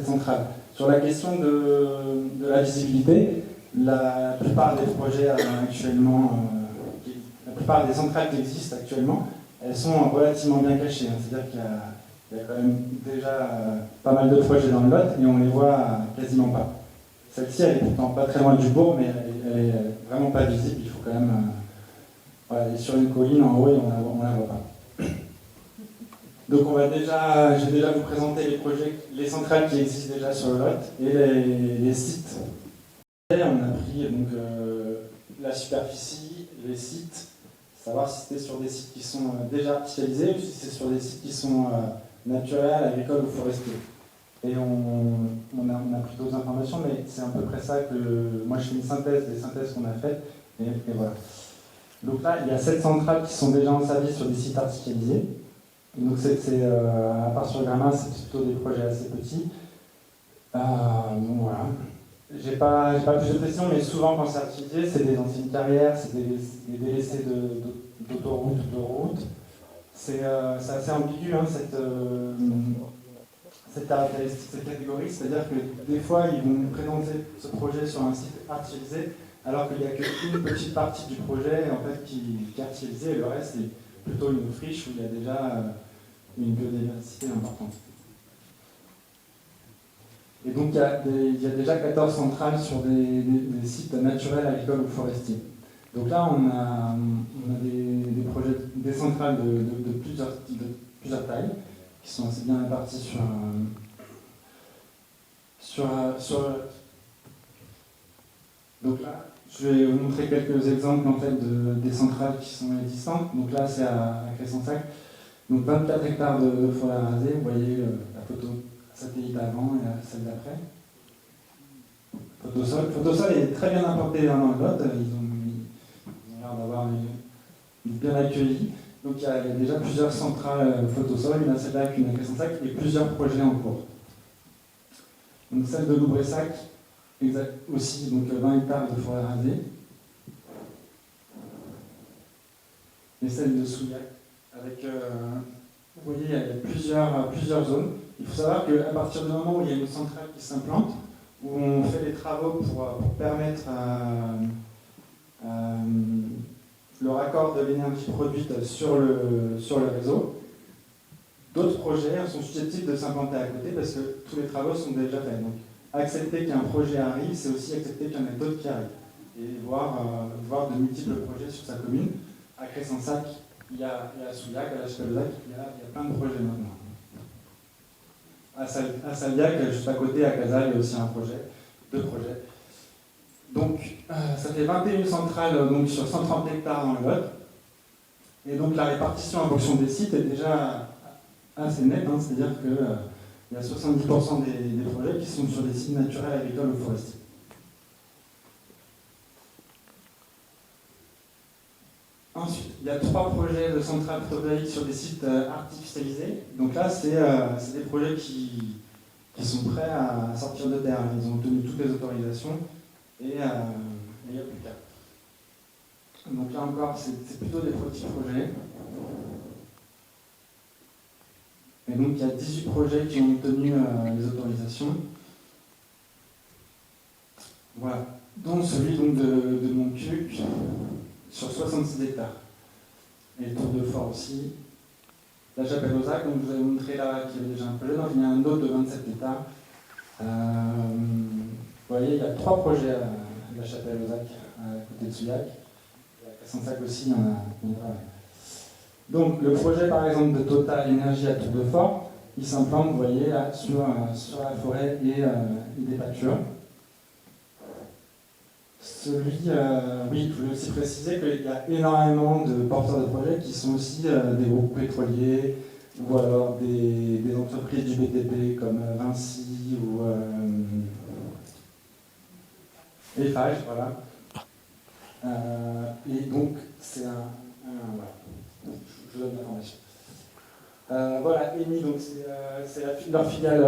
centrale. Sur la question de la visibilité, la plupart des projets actuellement, la plupart des centrales qui existent actuellement, elles sont relativement bien cachées. C'est-à-dire qu'il y a quand même déjà pas mal de projets dans le Lot et on les voit quasiment pas. Celle-ci, elle est pourtant pas très loin du bourg, mais elle est vraiment pas visible. Il faut quand même elle est sur une colline en haut et on la voit pas. Donc je vais déjà vous présenter les projets, les centrales qui existent déjà sur le Lot et les sites. On a pris donc, la superficie, les sites, savoir si c'était sur des sites qui sont déjà artificialisés ou si c'est sur des sites qui sont naturels, agricoles ou forestiers. Et on a pris d'autres informations, mais c'est à peu près ça que moi je fais une synthèse des synthèses qu'on a faites. Et voilà. Donc là, il y a 7 centrales qui sont déjà en service sur des sites artificialisés. Donc à part sur le Gramin, c'est plutôt des projets assez petits. Donc voilà. J'ai pas plus de précision, mais souvent quand c'est artificialisé, c'est des anciennes carrières, c'est des délaissés d'autoroutes ou de routes. C'est assez ambigu cette caractéristique, cette catégorie, c'est-à-dire que des fois ils vont présenter ce projet sur un site artificialisé, alors qu'il n'y a qu'une petite partie du projet en fait, qui est artificialisée, et le reste est plutôt une friche où il y a déjà une biodiversité importante. Et donc il y a déjà 14 centrales sur des sites naturels, agricoles ou forestiers. Donc là on a des projets, des centrales de plusieurs tailles, qui sont assez bien répartis Donc là, je vais vous montrer quelques exemples en fait, des centrales qui sont existantes. Donc là, c'est à Cressensac. Donc 24 hectares de forêt rasée. Vous voyez la photo satellite avant et celle d'après. Photosol est très bien implanté dans le Lot. Ils ont l'air d'avoir bien accueilli. Donc il y a déjà plusieurs centrales photosol, une à Saldac, une à Cressensac, et plusieurs projets en cours. Donc celle de Loubressac, aussi donc 20 hectares de forêt rasée. Et celle de Souillac, avec, vous voyez, il y a plusieurs zones. Il faut savoir qu'à partir du moment où il y a une centrale qui s'implante, où on fait des travaux pour permettre le raccord de l'énergie produite sur le réseau, d'autres projets sont susceptibles de s'implanter à côté parce que tous les travaux sont déjà faits. Donc, accepter qu'un projet arrive, c'est aussi accepter qu'il y en a d'autres qui arrivent. Et voir de multiples projets sur sa commune. À Cressensac, il y a Souillac, à la Chapelle-aux-Lac, il y a plein de projets maintenant. À Saldiac, juste à côté, à Casal, il y a aussi deux projets. Donc, ça fait 21 centrales donc, sur 130 hectares dans le Lot. Et donc, la répartition en fonction des sites est déjà assez nette, hein, c'est-à-dire qu'il y a 70% des projets qui sont sur des sites naturels, agricoles ou forestiers. Ensuite, il y a 3 projets de centrales photovoltaïques sur des sites artificialisés. Donc là, c'est des projets qui sont prêts à sortir de terre. Ils ont obtenu toutes les autorisations et il n'y a plus qu'à. Donc là encore, c'est plutôt des petits projets. Et donc il y a 18 projets qui ont obtenu les autorisations. Voilà. Dont celui donc, de Montcuq, sur 66 hectares. Et Tour de Fort aussi. La Chapelle-aux-Lac, donc je vous avais montré là qu'il y avait déjà un projet, donc il y a un autre de 27 hectares. Vous voyez, il y a 3 projets à la Chapelle-aux-Lac, à côté de Souillac. Et à Cressensac aussi, il y en a pas mal. Donc le projet par exemple de Total Énergie à Tour de Fort, il s'implante, vous voyez, là, sur la forêt et des pâtures. Oui, je voulais aussi préciser qu'il y a énormément de porteurs de projets qui sont aussi des groupes pétroliers ou alors des entreprises du BTP comme Vinci ou Eiffage, voilà. Et donc, c'est voilà. Je vous donne l'information. Voilà, ENI, donc c'est leur filiale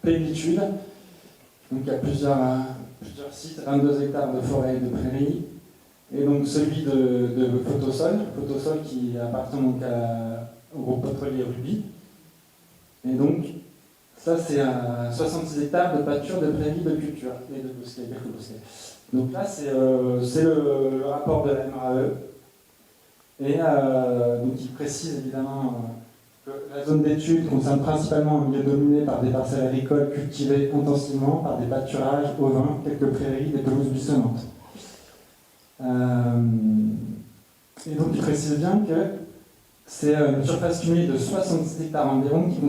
Plénitude. Donc il y a plusieurs sites, 22 hectares de forêt et de prairies. Et donc celui de Photosol qui appartient donc au groupe pétrolier Ruby. Et donc ça c'est 66 hectares de pâture, de prairies, de culture et de bosquets, quelques bosquets. Donc là c'est le rapport de la MRAE. Et donc il précise évidemment que la zone d'étude concerne principalement un milieu dominé par des parcelles agricoles cultivées intensivement, par des pâturages, ovins, quelques prairies, des pelouses buissonnantes. Et donc il précise bien que c'est une surface cumulée de 66 hectares environ qui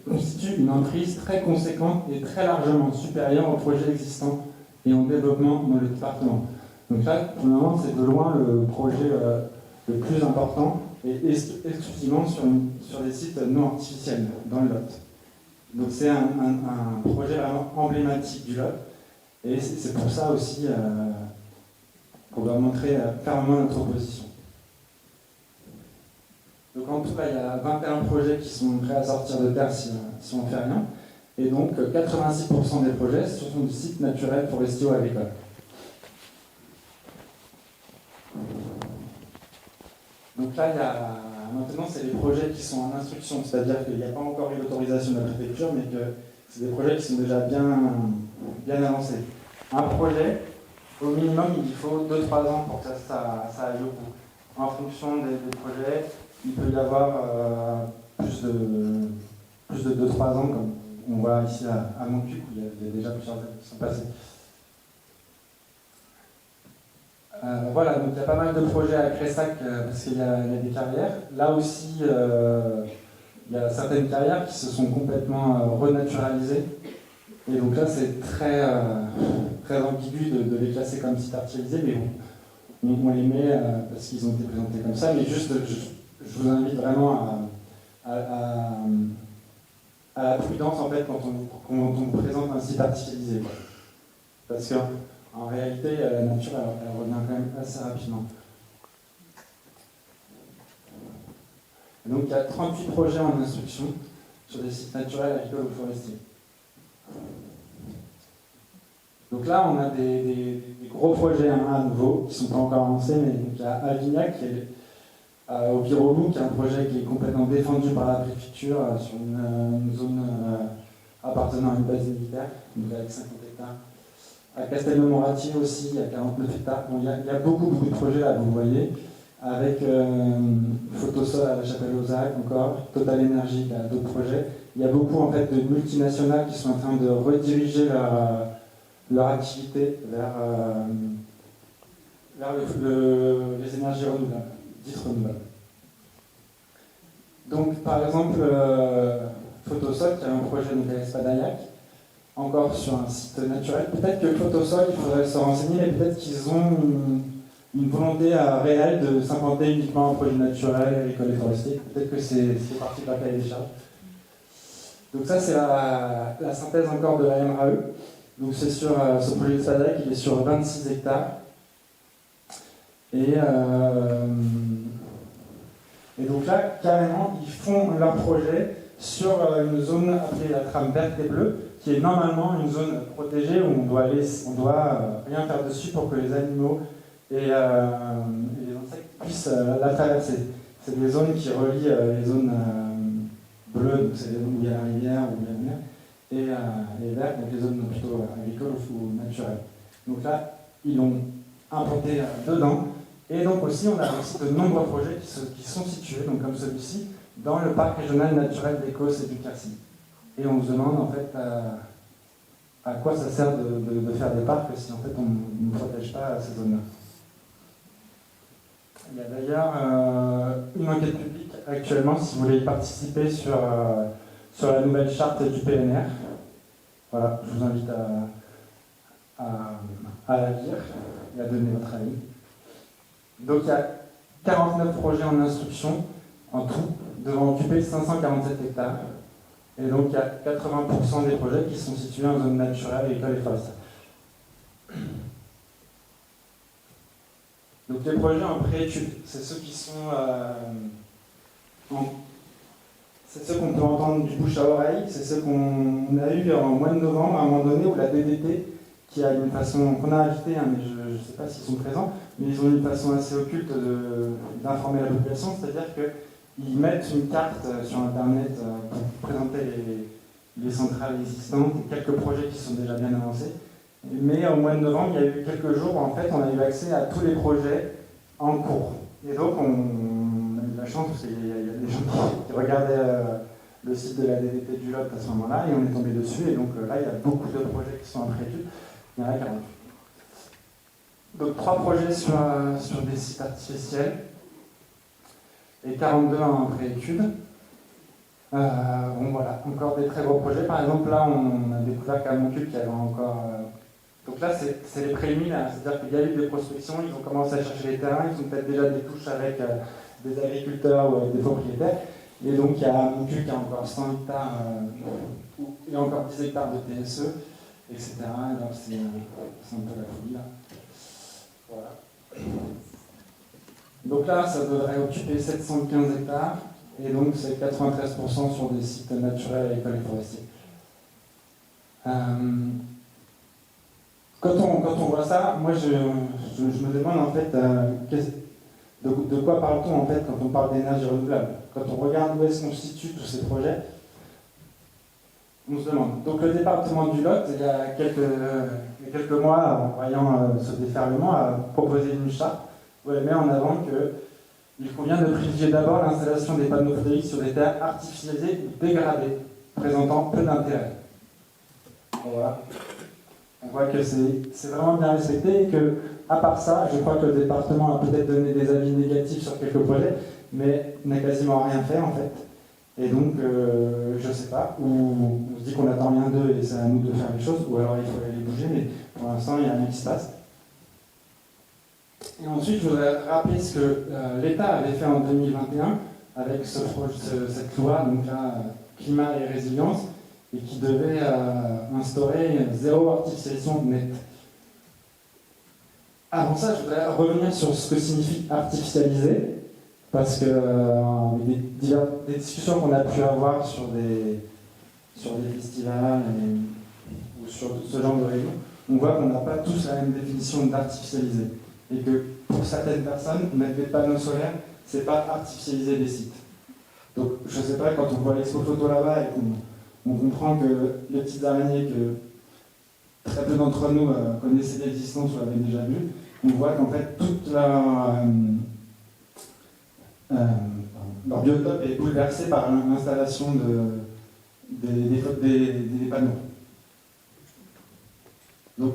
constitue une emprise très conséquente et très largement supérieure aux projets existants et en développement dans le département. Donc là, pour le moment, c'est de loin le projet le plus important et exclusivement sur des sites non artificiels dans le Lot. Donc c'est un projet vraiment emblématique du Lot et c'est pour ça aussi qu'on doit montrer clairement notre opposition. Donc en tout, là, il y a 21 projets qui sont prêts à sortir de terre si on ne fait rien. Et donc 86% des projets sont du site naturel forestier ou agricole. Donc là, maintenant, c'est les projets qui sont en instruction, c'est-à-dire qu'il n'y a pas encore eu l'autorisation de la préfecture, mais que c'est des projets qui sont déjà bien avancés. Un projet, au minimum, il faut 2-3 ans pour que ça aille au bout. En fonction des projets, il peut y avoir plus de 2-3 ans, comme on voit ici à Montcuq, où il y a déjà plusieurs années qui sont passées. Voilà, donc il y a pas mal de projets à Cressac parce qu'il y a des carrières. Là aussi, il y a certaines carrières qui se sont complètement renaturalisées. Et donc là, c'est très ambigu de les classer comme sites artificialisés, mais on les met parce qu'ils ont été présentés comme ça. Mais juste, je vous invite vraiment à la prudence en fait quand on présente un site artificialisé. Parce qu'en réalité, la nature, elle revient quand même assez rapidement. Et donc il y a 38 projets en instruction sur des sites naturels, agricoles ou forestiers. Donc là, on a des gros projets à nouveau, qui ne sont pas encore lancés, mais donc, il y a Avignac, qui est au Birolou, qui est un projet qui est complètement défendu par la préfecture sur une zone appartenant à une base militaire, donc avec 50 hectares. À Castelnau-Moratier aussi, il y a 49 hectares. Bon, il y a beaucoup de projets là, vous voyez, avec Photosol à la Chapelle-aux-Arcs encore, Total Energy qui a d'autres projets. Il y a beaucoup en fait de multinationales qui sont en train de rediriger leur activité vers les énergies renouvelables, dites renouvelables. Donc par exemple, Photosol qui a un projet donc, à Espadaillac, encore sur un site naturel. Peut-être que Photosol, il faudrait se renseigner, mais peut-être qu'ils ont une volonté réelle de s'implanter uniquement en projet naturel, agricole et forestier. Peut-être que c'est parti de la cahier des charges. Donc ça, c'est la synthèse encore de la MRAE. Donc c'est sur ce projet de Espadaillac, il est sur 26 hectares. Et donc là, carrément, ils font leur projet sur une zone appelée la trame verte et bleue, qui est normalement une zone protégée où on doit rien faire dessus pour que les animaux et les insectes puissent la traverser. C'est des zones qui relient les zones bleues, donc c'est les zones où il y a la rivière, où il y a la mer, et les vertes, donc les zones plutôt agricoles ou naturelles. Donc là, ils l'ont implanté dedans. Et donc aussi, on a aussi de nombreux projets qui sont situés, donc comme celui-ci, dans le parc régional naturel d'Écosse et du Quercy. Et on se demande en fait à quoi ça sert de faire des parcs si en fait on ne protège pas ces zones-là. Il y a d'ailleurs une enquête publique actuellement si vous voulez y participer sur la nouvelle charte du PNR. Voilà, je vous invite à la lire et à donner votre avis. Donc il y a 49 projets en instruction en tout, devant occuper 547 hectares. Et donc il y a 80% des projets qui sont situés en zone naturelle, agricole et forestière. Donc les projets en pré-étude, c'est ceux qui sont c'est ceux qu'on peut entendre du bouche à oreille, c'est ceux qu'on a eu en mois de novembre, à un moment donné, où la DDT, qui a une façon, qu'on a invité, hein, mais je ne sais pas s'ils sont présents, mais ils ont une façon assez occulte d'informer la population, c'est-à-dire qu'ils mettent une carte sur Internet pour présenter les centrales existantes, quelques projets qui sont déjà bien avancés. Mais au mois de novembre, il y a eu quelques jours où en fait, on a eu accès à tous les projets en cours. Et donc, on a eu de la chance, parce qu'il y a des gens qui regardaient le site de la DDT du Lot à ce moment-là, et on est tombé dessus. Et donc là, il y a beaucoup de projets qui sont en préétude. Il y en a 40. Donc 3 projets sur des sites artificiels et 42 en préétude. Bon voilà, encore des très gros projets. Par exemple, là, on a découvert qu'à Montcuq, il y avait encore... Donc là, c'est les préliminaires, c'est-à-dire qu'il y a eu des prospections, ils ont commencé à chercher les terrains, ils ont peut-être déjà des touches avec des agriculteurs ou avec des propriétaires. Et donc, il y a Montcuq qui a encore 100 hectares et encore 10 hectares de TSE, etc. Et donc, c'est un peu la folie, là. Voilà. Donc là, ça devrait occuper 715 hectares. Et donc, c'est 93% sur des sites naturels, agricoles et forestiers. Quand on voit ça, moi, je me demande en fait de quoi parle-t-on en fait quand on parle d'énergie renouvelable. Quand on regarde où est-ce qu'on situe tous ces projets, on se demande. Donc, le département du Lot, il y a quelques mois, en voyant ce déferlement, a proposé une charte où elle met en avant que il convient de privilégier d'abord l'installation des panneaux photovoltaïques sur des terres artificialisées ou dégradées, présentant peu d'intérêt. Voilà. On voit que c'est vraiment bien respecté et que, à part ça, je crois que le département a peut-être donné des avis négatifs sur quelques projets, mais n'a quasiment rien fait en fait. Et donc, je ne sais pas, ou on se dit qu'on n'attend rien d'eux et c'est à nous de faire les choses, ou alors il faudrait les bouger, mais pour l'instant, il n'y a rien qui se passe. Et ensuite, je voudrais rappeler ce que l'État avait fait en 2021 avec cette loi, donc là, climat et résilience, et qui devait instaurer zéro artificialisation nette. Avant ça, je voudrais revenir sur ce que signifie artificialiser, parce que des discussions qu'on a pu avoir sur des festivals ou sur ce genre de réunions, on voit qu'on n'a pas tous la même définition d'artificialiser. Et que pour certaines personnes, mettre des panneaux solaires, c'est pas artificialiser des sites. Donc, je ne sais pas, quand on voit l'expo photo là-bas et qu'on comprend que les petites araignées que très peu d'entre nous connaissaient l'existence ou avaient déjà vu, on voit qu'en fait, toute leur biotope est bouleversé par l'installation des panneaux. Donc,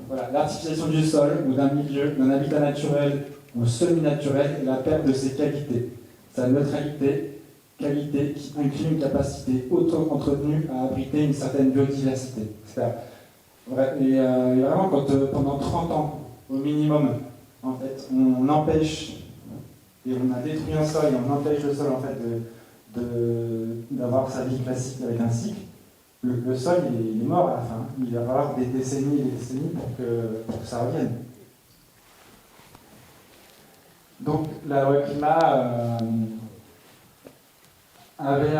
voilà, l'artificialisation du sol ou d'un milieu, d'un habitat naturel ou semi-naturel est la perte de ses qualités. Sa neutralité, qualité qui inclut une capacité auto-entretenue à abriter une certaine biodiversité. Et vraiment, quand pendant 30 ans, au minimum, en fait, on empêche, et on a détruit un sol, et on empêche le sol en fait, d'avoir sa vie classique avec un cycle, le sol il est mort à la fin. Il va falloir des décennies et des décennies pour que ça revienne. Donc la loi climat avait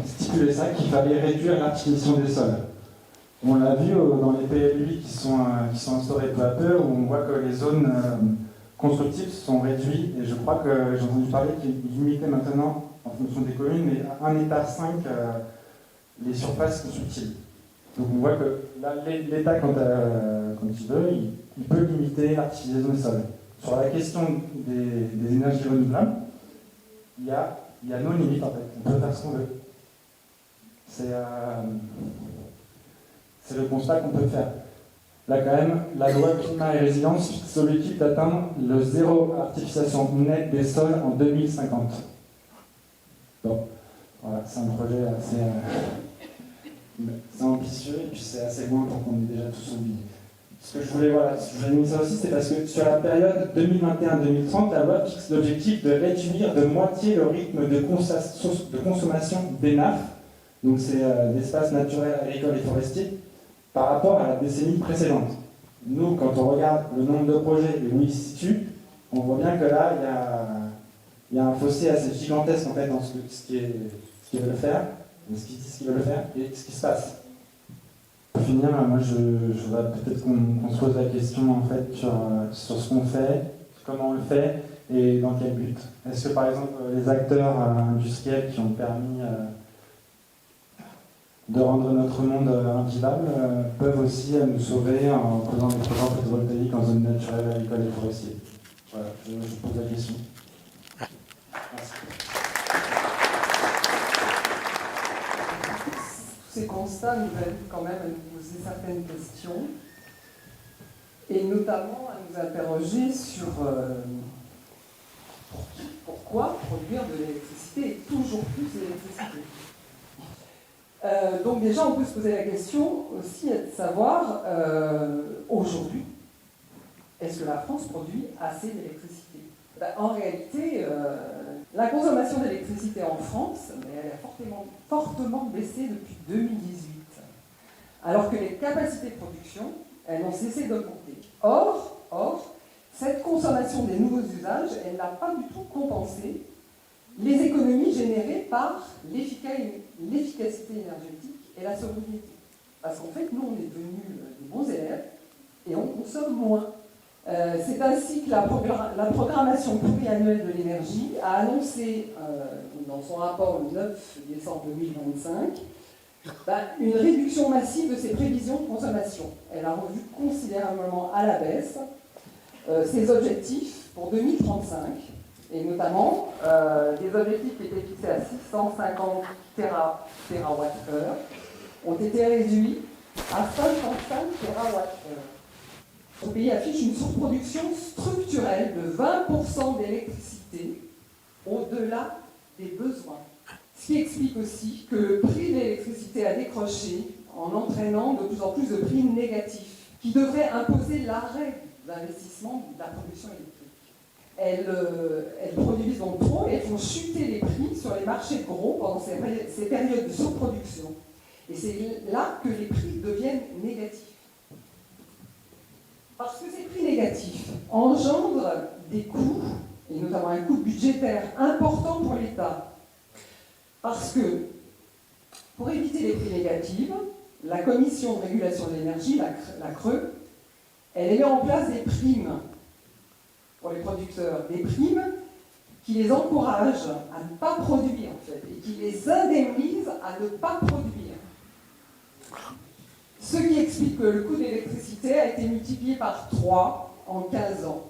stipulé ça, qu'il fallait réduire l'artificialisation des sols. On l'a vu dans les PLUI qui sont instaurés peu à peu, où on voit que les zones constructives sont réduites, et je crois que j'ai entendu parler qu'ils limitaient maintenant, en fonction des communes, mais à 1,5 hectare les surfaces constructibles. Donc on voit que là, l'État, quand il veut, il peut limiter l'artificialisation des sols. Sur la question des énergies renouvelables, il y a nos limites en fait. On peut faire ce qu'on veut. C'est le constat qu'on peut faire. Là quand même, la loi climat et résilience fixe l'objectif d'atteindre le zéro artificialisation nette des sols en 2050. Bon, voilà, c'est un projet assez ambitieux et puis c'est assez loin pour qu'on ait déjà tous oublié. Ce que je voulais mis ça aussi, c'est parce que sur la période 2021-2030, la loi fixe l'objectif de réduire de moitié le rythme de consommation d'ENAF, donc c'est d'espaces naturels, agricoles et forestiers, par rapport à la décennie précédente. Nous, quand on regarde le nombre de projets et où ils se situent, on voit bien que là, il y a un fossé assez gigantesque en fait dans ce qu'ils veulent faire, ce qu'ils disent qu'ils veulent faire et ce qui se passe. Pour finir, moi je voudrais peut-être qu'on se pose la question en fait sur ce qu'on fait, comment on le fait et dans quel but. Est-ce que par exemple les acteurs industriels qui ont permis de rendre notre monde invivable peuvent aussi nous sauver en faisant des projets photovoltaïques en zone naturelle, agricole et forestier? Voilà, je pose la question. Merci. Ces constats nous aident quand même à nous poser certaines questions et notamment à nous interroger sur pourquoi produire de l'électricité et toujours plus d'électricité. Donc déjà, on peut se poser la question aussi de savoir, aujourd'hui, est-ce que la France produit assez d'électricité? En réalité, la consommation d'électricité en France, elle a fortement baissé depuis 2018, alors que les capacités de production, elles n'ont cessé d'augmenter. Or, cette consommation des nouveaux usages, elle n'a pas du tout compensé les économies générées par l'efficacité énergétique et la sobriété. Parce qu'en fait, nous, on est devenus des bons élèves et on consomme moins. C'est ainsi que la programmation pluriannuelle de l'énergie a annoncé, dans son rapport le 9 décembre 2025, une réduction massive de ses prévisions de consommation. Elle a revu considérablement à la baisse ses objectifs pour 2035, et notamment des objectifs qui étaient fixés à 650 TWh ont été réduits à 55 TWh. Le pays affiche une surproduction structurelle de 20% d'électricité au-delà des besoins. Ce qui explique aussi que le prix de l'électricité a décroché en entraînant de plus en plus de prix négatifs qui devraient imposer l'arrêt d'investissement de la production électrique. Elles produisent donc trop et elles font chuter les prix sur les marchés de gros pendant ces périodes de surproduction. Et c'est là que les prix deviennent négatifs. Parce que ces prix négatifs engendrent des coûts, et notamment un coût budgétaire important pour l'État. Parce que, pour éviter les prix négatifs, la Commission de régulation de l'énergie, la CRE, elle met en place des primes pour les producteurs, des primes qui les encouragent à ne pas produire, en fait, et qui les indemnisent à ne pas produire. Ce qui explique que le coût de l'électricité a été multiplié par 3 en 15 ans.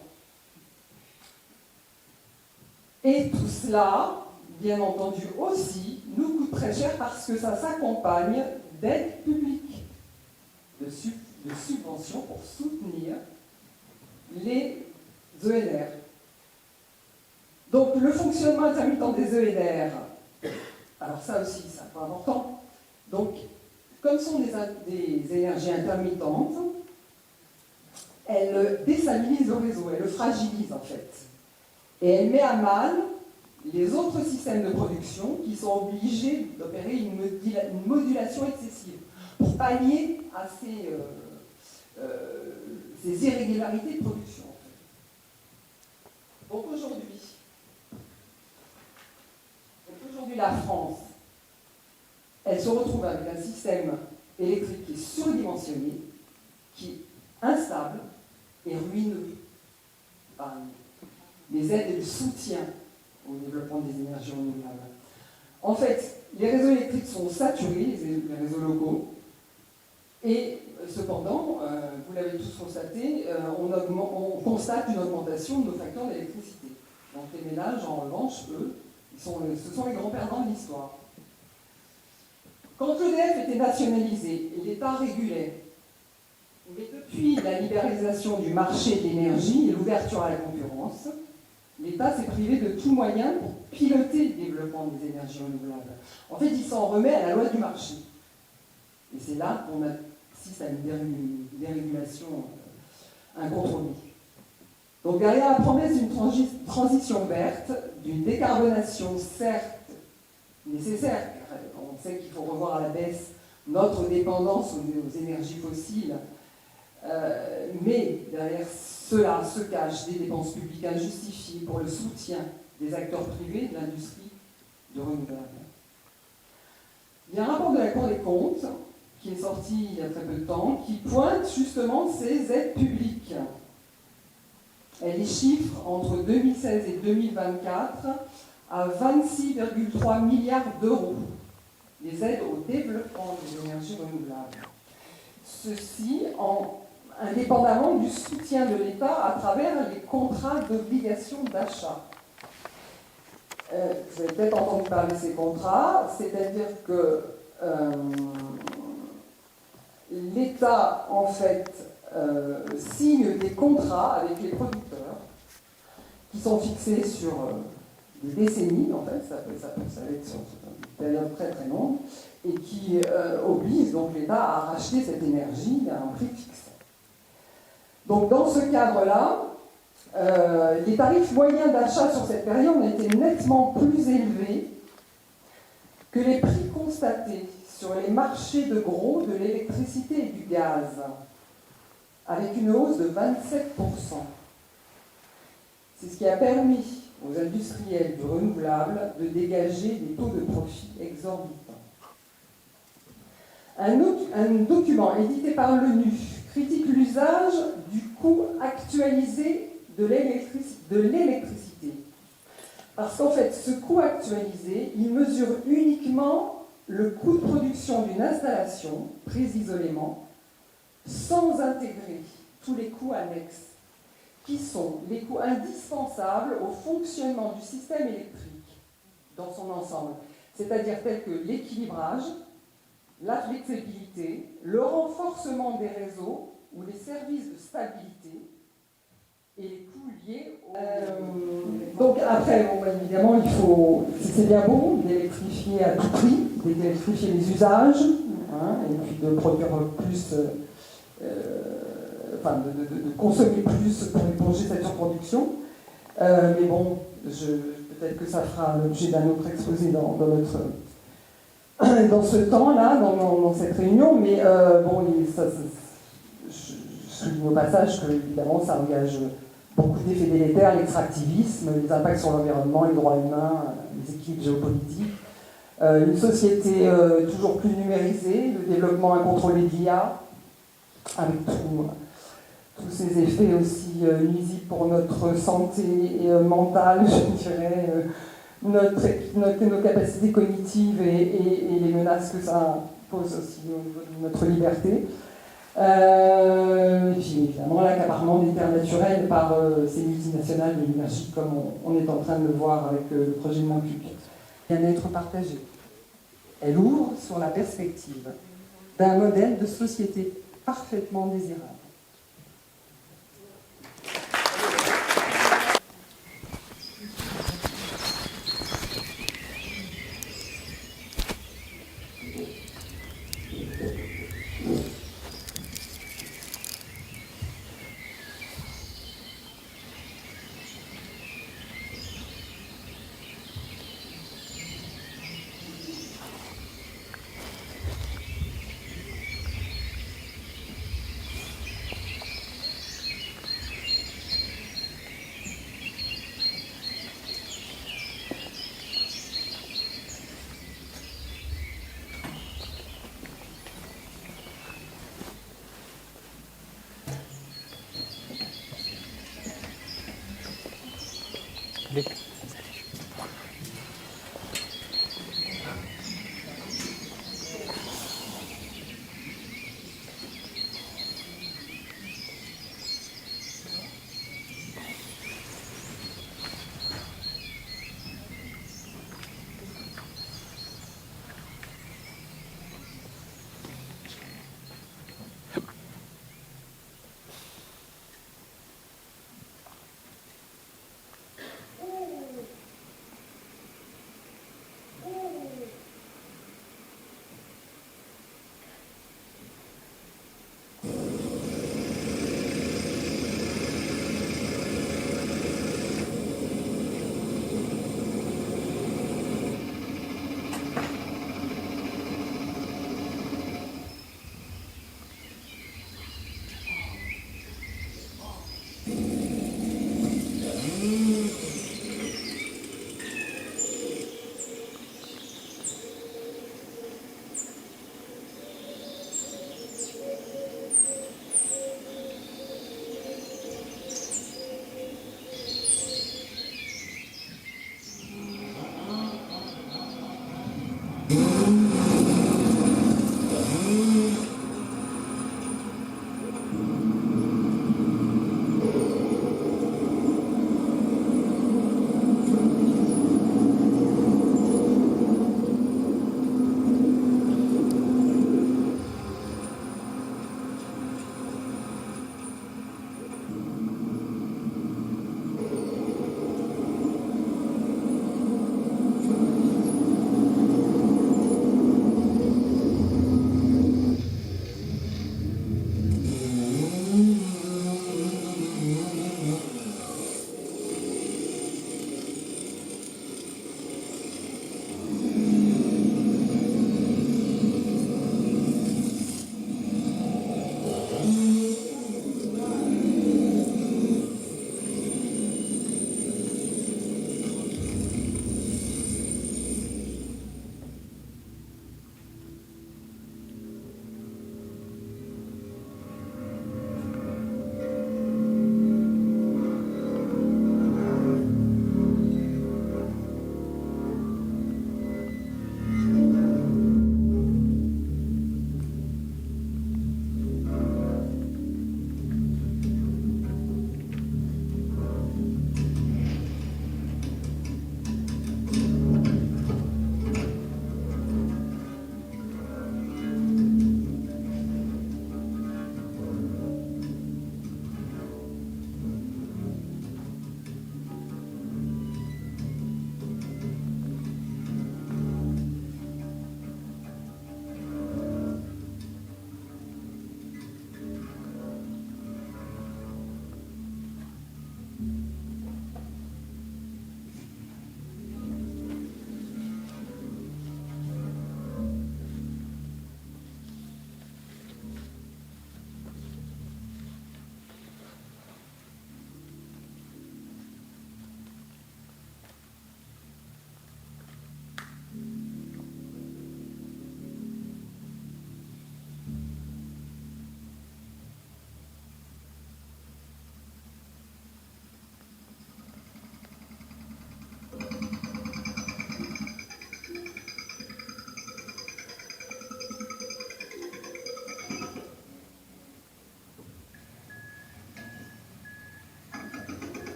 Et tout cela, bien entendu aussi, nous coûte très cher parce que ça s'accompagne d'aides publiques, de subventions pour soutenir les ENR. Donc le fonctionnement intermittent des ENR, alors ça aussi c'est un point important, donc comme ce sont des énergies intermittentes, elles déstabilisent le réseau, elles le fragilisent en fait. Et elles mettent à mal les autres systèmes de production qui sont obligés d'opérer une modulation excessive pour pallier à ces irrégularités de production. Donc aujourd'hui, la France, elle se retrouve avec un système électrique qui est surdimensionné, qui est instable et ruineux par les aides et le soutien au développement des énergies renouvelables. En fait, les réseaux électriques sont saturés, les réseaux locaux, et cependant, vous l'avez tous constaté, on constate une augmentation de nos factures d'électricité. Donc les ménages, en revanche, eux, ce sont les grands perdants de l'histoire. Quand l'EDF était nationalisé, l'État régulait. Mais depuis la libéralisation du marché de l'énergie et l'ouverture à la concurrence, l'État s'est privé de tout moyen pour piloter le développement des énergies renouvelables. En fait, il s'en remet à la loi du marché. Et c'est là qu'on assiste à une dérégulation incontrôlée. Donc derrière la promesse d'une transition verte, d'une décarbonation certes nécessaire, on sait qu'il faut revoir à la baisse notre dépendance aux énergies fossiles, mais derrière cela se cachent des dépenses publiques injustifiées pour le soutien des acteurs privés de l'industrie de renouvelables. Il y a un rapport de la Cour des comptes qui est sorti il y a très peu de temps, qui pointe justement ces aides publiques. Elle les chiffre entre 2016 et 2024 à 26,3 milliards d'euros, les aides au développement des énergies renouvelables. Ceci indépendamment du soutien de l'État à travers les contrats d'obligation d'achat. Vous avez peut-être entendu parler de ces contrats, c'est-à-dire que l'État, en fait, signe des contrats avec les producteurs qui sont fixés sur des décennies, en fait, ça va être sur une période très très longue, et qui obligent donc l'État à racheter cette énergie à un prix fixe. Donc dans ce cadre-là, les tarifs moyens d'achat sur cette période ont été nettement plus élevés que les prix constatés sur les marchés de gros de l'électricité et du gaz, avec une hausse de 27%. C'est ce qui a permis aux industriels du renouvelable de dégager des taux de profit exorbitants. Un document édité par l'ONU critique l'usage du coût actualisé de l'électricité. Parce qu'en fait, ce coût actualisé, il mesure uniquement le coût de production d'une installation, prise isolément, sans intégrer tous les coûts annexes, qui sont les coûts indispensables au fonctionnement du système électrique dans son ensemble, c'est-à-dire tels que l'équilibrage, la flexibilité, le renforcement des réseaux ou les services de stabilité et les coûts liés au... Donc après, bon, évidemment, c'est bien beau d'électrifier à tout prix, d'électrifier les usages, hein, et puis de produire plus, de consommer plus pour éponger cette surproduction. Mais bon, peut-être que ça fera l'objet d'un autre exposé dans ce temps-là, dans cette réunion, mais je souligne au passage que, évidemment, ça engage beaucoup d'effets délétères, l'extractivisme, les impacts sur l'environnement, les droits humains, les équilibres géopolitiques, une société toujours plus numérisée, le développement incontrôlé de l'IA, avec tous ces effets aussi nuisibles pour notre santé mentale, je dirais, nos capacités cognitives et les menaces que ça pose aussi au niveau de notre liberté. Et puis évidemment l'accaparement des terres naturelles par ces multinationales de l'énergie, comme on est en train de le voir avec le projet de Montcuq. Bien-être partagé. Elle ouvre sur la perspective d'un modèle de société parfaitement désirable.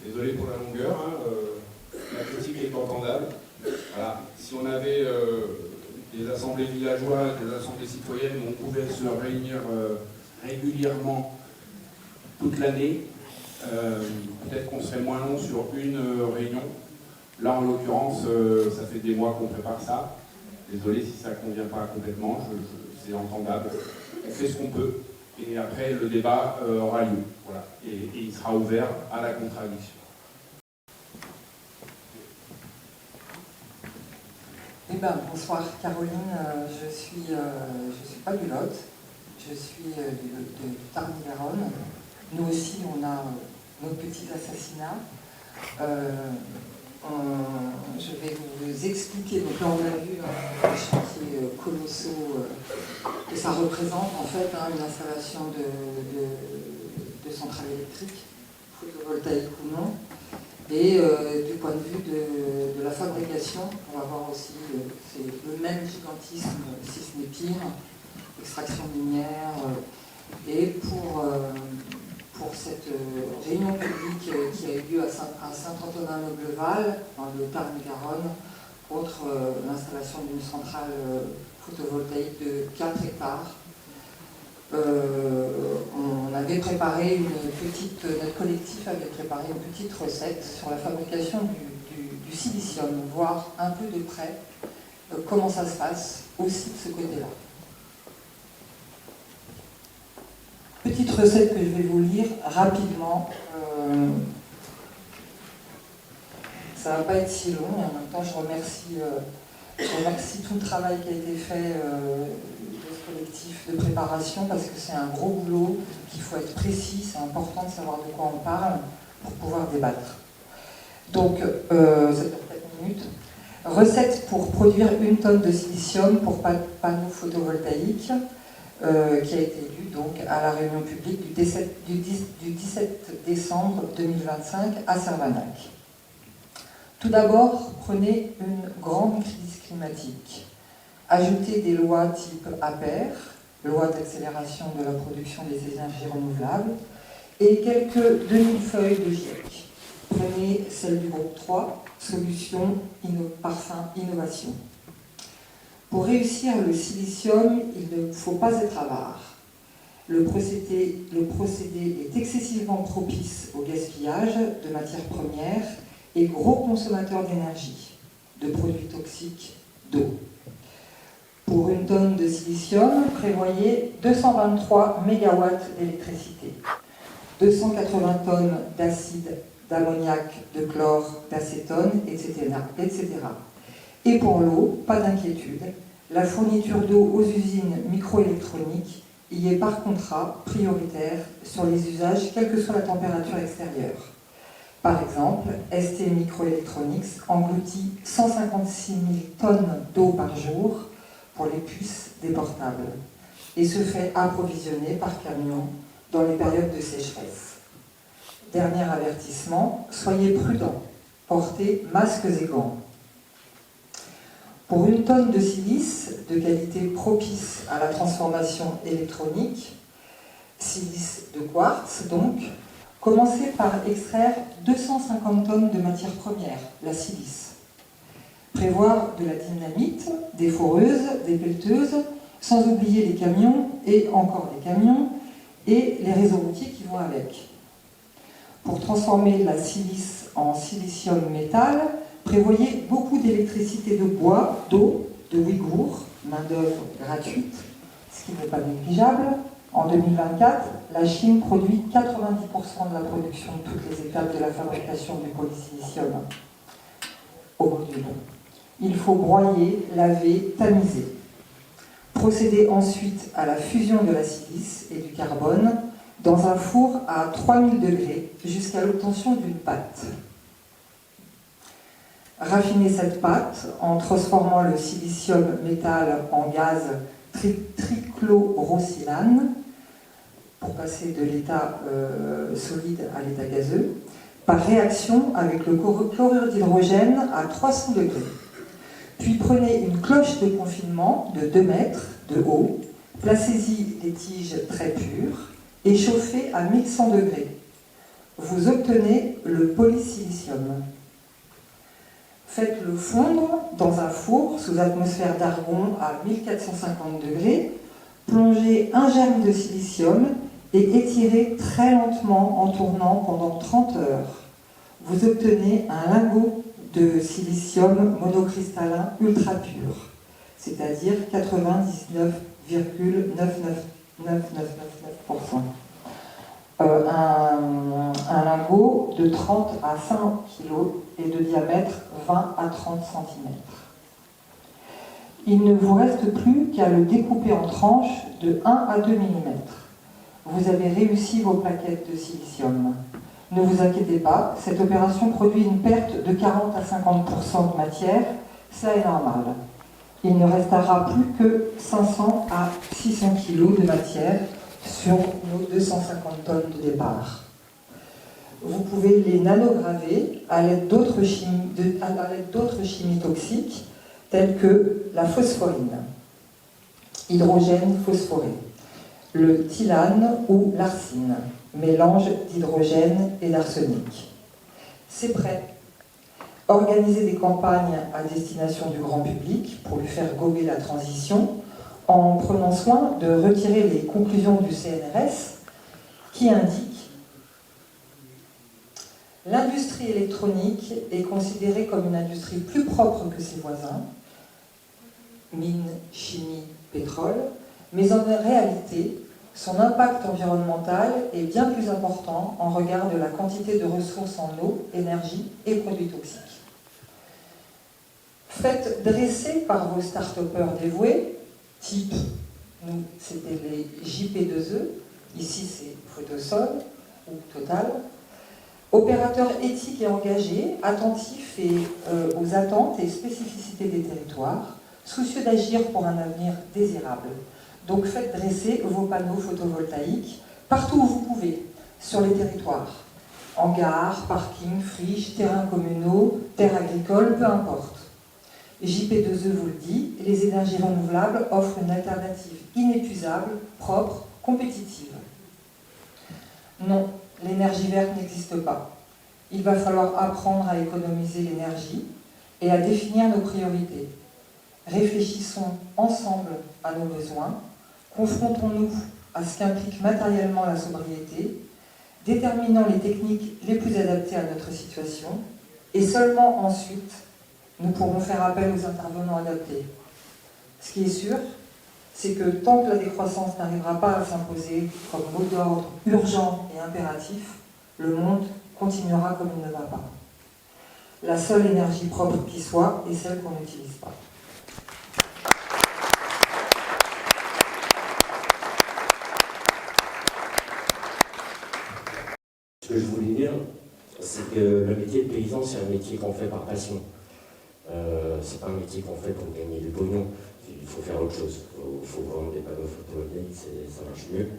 Désolé pour la longueur, la critique est entendable. Voilà. Si on avait des assemblées villageoises, des assemblées citoyennes où on pouvait se réunir régulièrement toute l'année, peut-être qu'on serait moins long sur une réunion. Là, en l'occurrence, ça fait des mois qu'on prépare ça. Désolé si ça ne convient pas complètement, c'est entendable. On fait ce qu'on peut. Et après, le débat aura lieu. Voilà. Et il sera ouvert à la contradiction. Eh ben, bonsoir Caroline, je suis pas du Lot, je suis de Tarn-et-Garonne. Nous aussi, on a nos petits assassinats. Je vais vous expliquer, donc là on a vu les chantiers colossaux que ça représente en fait une installation de centrale électrique, photovoltaïque ou non. Et du point de vue de la fabrication, on va voir aussi c'est le même gigantisme, si ce n'est pire, extraction minière. Et pour cette réunion publique qui a eu lieu à Saint-Antonin-Noble-Val, dans le Tarn-et-Garonne, contre l'installation d'une centrale photovoltaïque de 4 hectares, on avait préparé notre collectif avait préparé une petite recette sur la fabrication du silicium, voir un peu de près comment ça se passe aussi de ce côté-là. Petite recette que je vais vous lire rapidement. Ça ne va pas être si long, et en même temps je remercie tout le travail qui a été fait collectif de préparation parce que c'est un gros boulot, qu'il faut être précis, c'est important de savoir de quoi on parle pour pouvoir débattre. Donc, ça dure 4 minutes. Recette pour produire 1 tonne de silicium pour panneaux photovoltaïques qui a été lue donc à la réunion publique du 17 décembre 2025 à Servanac. Tout d'abord, prenez une grande crise climatique. Ajoutez des lois type APER, loi d'accélération de la production des énergies renouvelables, et quelques 2000 feuilles de GIEC. Prenez celle du groupe 3, solution parfum innovation. Pour réussir le silicium, il ne faut pas être avare. Le procédé est excessivement propice au gaspillage de matières premières et gros consommateur d'énergie, de produits toxiques, d'eau. Pour 1 tonne de silicium, prévoyez 223 MW d'électricité, 280 tonnes d'acide d'ammoniac, de chlore, d'acétone, etc., etc. Et pour l'eau, pas d'inquiétude, la fourniture d'eau aux usines microélectroniques y est par contrat prioritaire sur les usages, quelle que soit la température extérieure. Par exemple, ST Microelectronics engloutit 156 000 tonnes d'eau par jour pour les puces des portables et se fait approvisionner par camion dans les périodes de sécheresse. dernier avertissement, soyez prudents, portez masques et gants. Pour une tonne de silice de qualité propice à la transformation électronique, silice de quartz donc, commencez par extraire 250 tonnes de matière première, la silice. Prévoir de la dynamite, des foreuses, des pelleteuses, sans oublier les camions et encore les camions et les réseaux routiers qui vont avec. Pour transformer la silice en silicium métal, prévoyez beaucoup d'électricité de bois, d'eau, de Ouïghours, main-d'œuvre gratuite, ce qui n'est pas négligeable. En 2024, la Chine produit 90% de la production de toutes les étapes de la fabrication du polysilicium. Aujourd'hui, il faut broyer, laver, tamiser. Procéder ensuite à la fusion de la silice et du carbone dans un four à 3000 degrés jusqu'à l'obtention d'une pâte. Raffiner cette pâte en transformant le silicium métal en gaz trichlorosilane pour passer de l'état solide à l'état gazeux, par réaction avec le chlorure d'hydrogène à 300 degrés. Puis prenez une cloche de confinement de 2 mètres de haut, placez-y des tiges très pures et chauffez à 1100 degrés. Vous obtenez le polysilicium. Faites-le fondre dans un four sous atmosphère d'argon à 1450 degrés, plongez un germe de silicium et étirez très lentement en tournant pendant 30 heures. Vous obtenez un lingot de silicium monocristallin ultra pur, c'est-à-dire 99,99999%. Un lingot de 30 à 5 kg et de diamètre 20 à 30 cm. Il ne vous reste plus qu'à le découper en tranches de 1 à 2 mm. Vous avez réussi vos plaquettes de silicium. Ne vous inquiétez pas, cette opération produit une perte de 40 à 50% de matière, cela est normal. Il ne restera plus que 500 à 600 kg de matière sur nos 250 tonnes de départ. Vous pouvez les nanograver à l'aide d'autres chimies toxiques telles que la phosphorine, hydrogène phosphoré, le thylane ou l'arsine, mélange d'hydrogène et d'arsenic. C'est prêt. Organisez des campagnes à destination du grand public pour lui faire gober la transition en prenant soin de retirer les conclusions du CNRS qui indiquent l'industrie électronique est considérée comme une industrie plus propre que ses voisins, mine, chimie, pétrole, mais en réalité, son impact environnemental est bien plus important en regard de la quantité de ressources en eau, énergie et produits toxiques. Faites dresser par vos start-upers dévoués, type, nous c'était les JP2E, ici c'est Photosol ou Total, opérateurs éthiques et engagés, attentifs aux attentes et spécificités des territoires, soucieux d'agir pour un avenir désirable. Donc faites dresser vos panneaux photovoltaïques partout où vous pouvez, sur les territoires, en gare, parking, friches, terrains communaux, terres agricoles, peu importe. JP2E vous le dit, les énergies renouvelables offrent une alternative inépuisable, propre, compétitive. Non, l'énergie verte n'existe pas. Il va falloir apprendre à économiser l'énergie et à définir nos priorités. Réfléchissons ensemble à nos besoins, confrontons-nous à ce qu'implique matériellement la sobriété, déterminons les techniques les plus adaptées à notre situation, et seulement ensuite, nous pourrons faire appel aux intervenants adaptés. Ce qui est sûr, c'est que tant que la décroissance n'arrivera pas à s'imposer comme mot d'ordre urgent et impératif, le monde continuera comme il ne va pas. La seule énergie propre qui soit est celle qu'on n'utilise pas. Ce que je voulais dire, c'est que le métier de paysan, c'est un métier qu'on fait par passion. C'est pas un métier qu'on fait pour gagner du pognon. Il faut faire autre chose. Il faut vendre des panneaux photovoltaïques, ça marche mieux.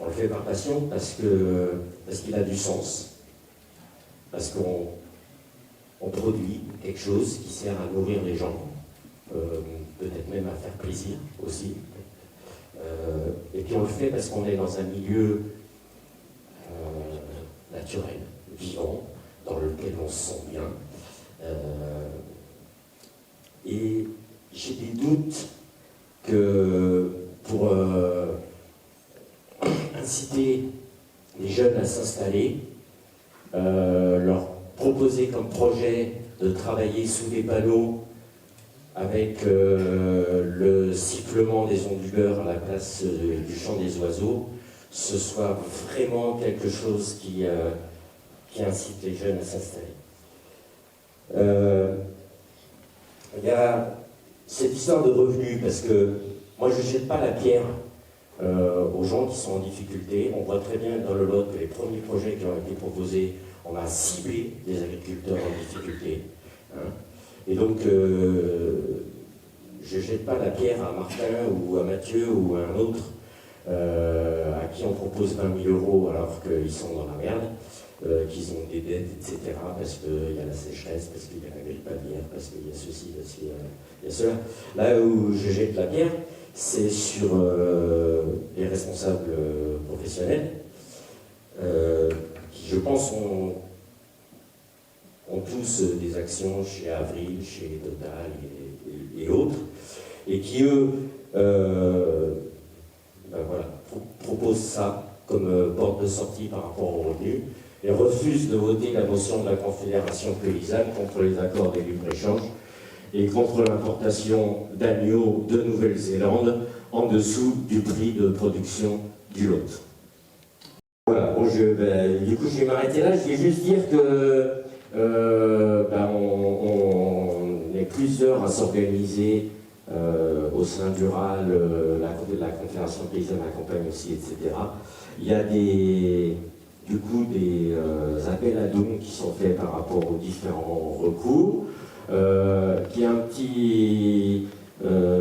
On le fait par passion parce qu'il a du sens, parce qu'on produit quelque chose qui sert à nourrir les gens, peut-être même à faire plaisir aussi. Et puis on le fait parce qu'on est dans un milieu naturel, vivant, dans lequel on se sent bien. Et j'ai des doutes que pour inciter les jeunes à s'installer, leur proposer comme projet de travailler sous des panneaux avec le sifflement des onduleurs à la place du chant des oiseaux, ce soit vraiment quelque chose qui incite les jeunes à s'installer. Il y a cette histoire de revenus, parce que moi je ne jette pas la pierre aux gens qui sont en difficulté. On voit très bien dans le Lot que les premiers projets qui ont été proposés, on a ciblé des agriculteurs en difficulté. Hein. Et donc, je ne jette pas la pierre à Martin ou à Mathieu ou à un autre à qui on propose 20 000 € alors qu'ils sont dans la merde, qu'ils ont des dettes, etc., parce qu'il y a la sécheresse, parce qu'il y a la grippe aviaire, parce qu'il y a ceci, parce qu'il y a cela. Là où je jette la pierre, c'est sur les responsables professionnels qui, je pense, ont tous des actions chez Avril, chez Total et autres, et qui, eux, proposent ça comme porte de sortie par rapport aux revenus, et refusent de voter la motion de la Confédération paysanne contre les accords de libre-échange et contre l'importation d'agneaux de Nouvelle-Zélande en dessous du prix de production du Lot. Voilà, bon, du coup je vais m'arrêter là, je vais juste dire que on est plusieurs à s'organiser au sein du RAL, la Confédération paysanne accompagne aussi, etc. Il y a des appels à dons qui sont faits par rapport aux différents recours. Il y a un petit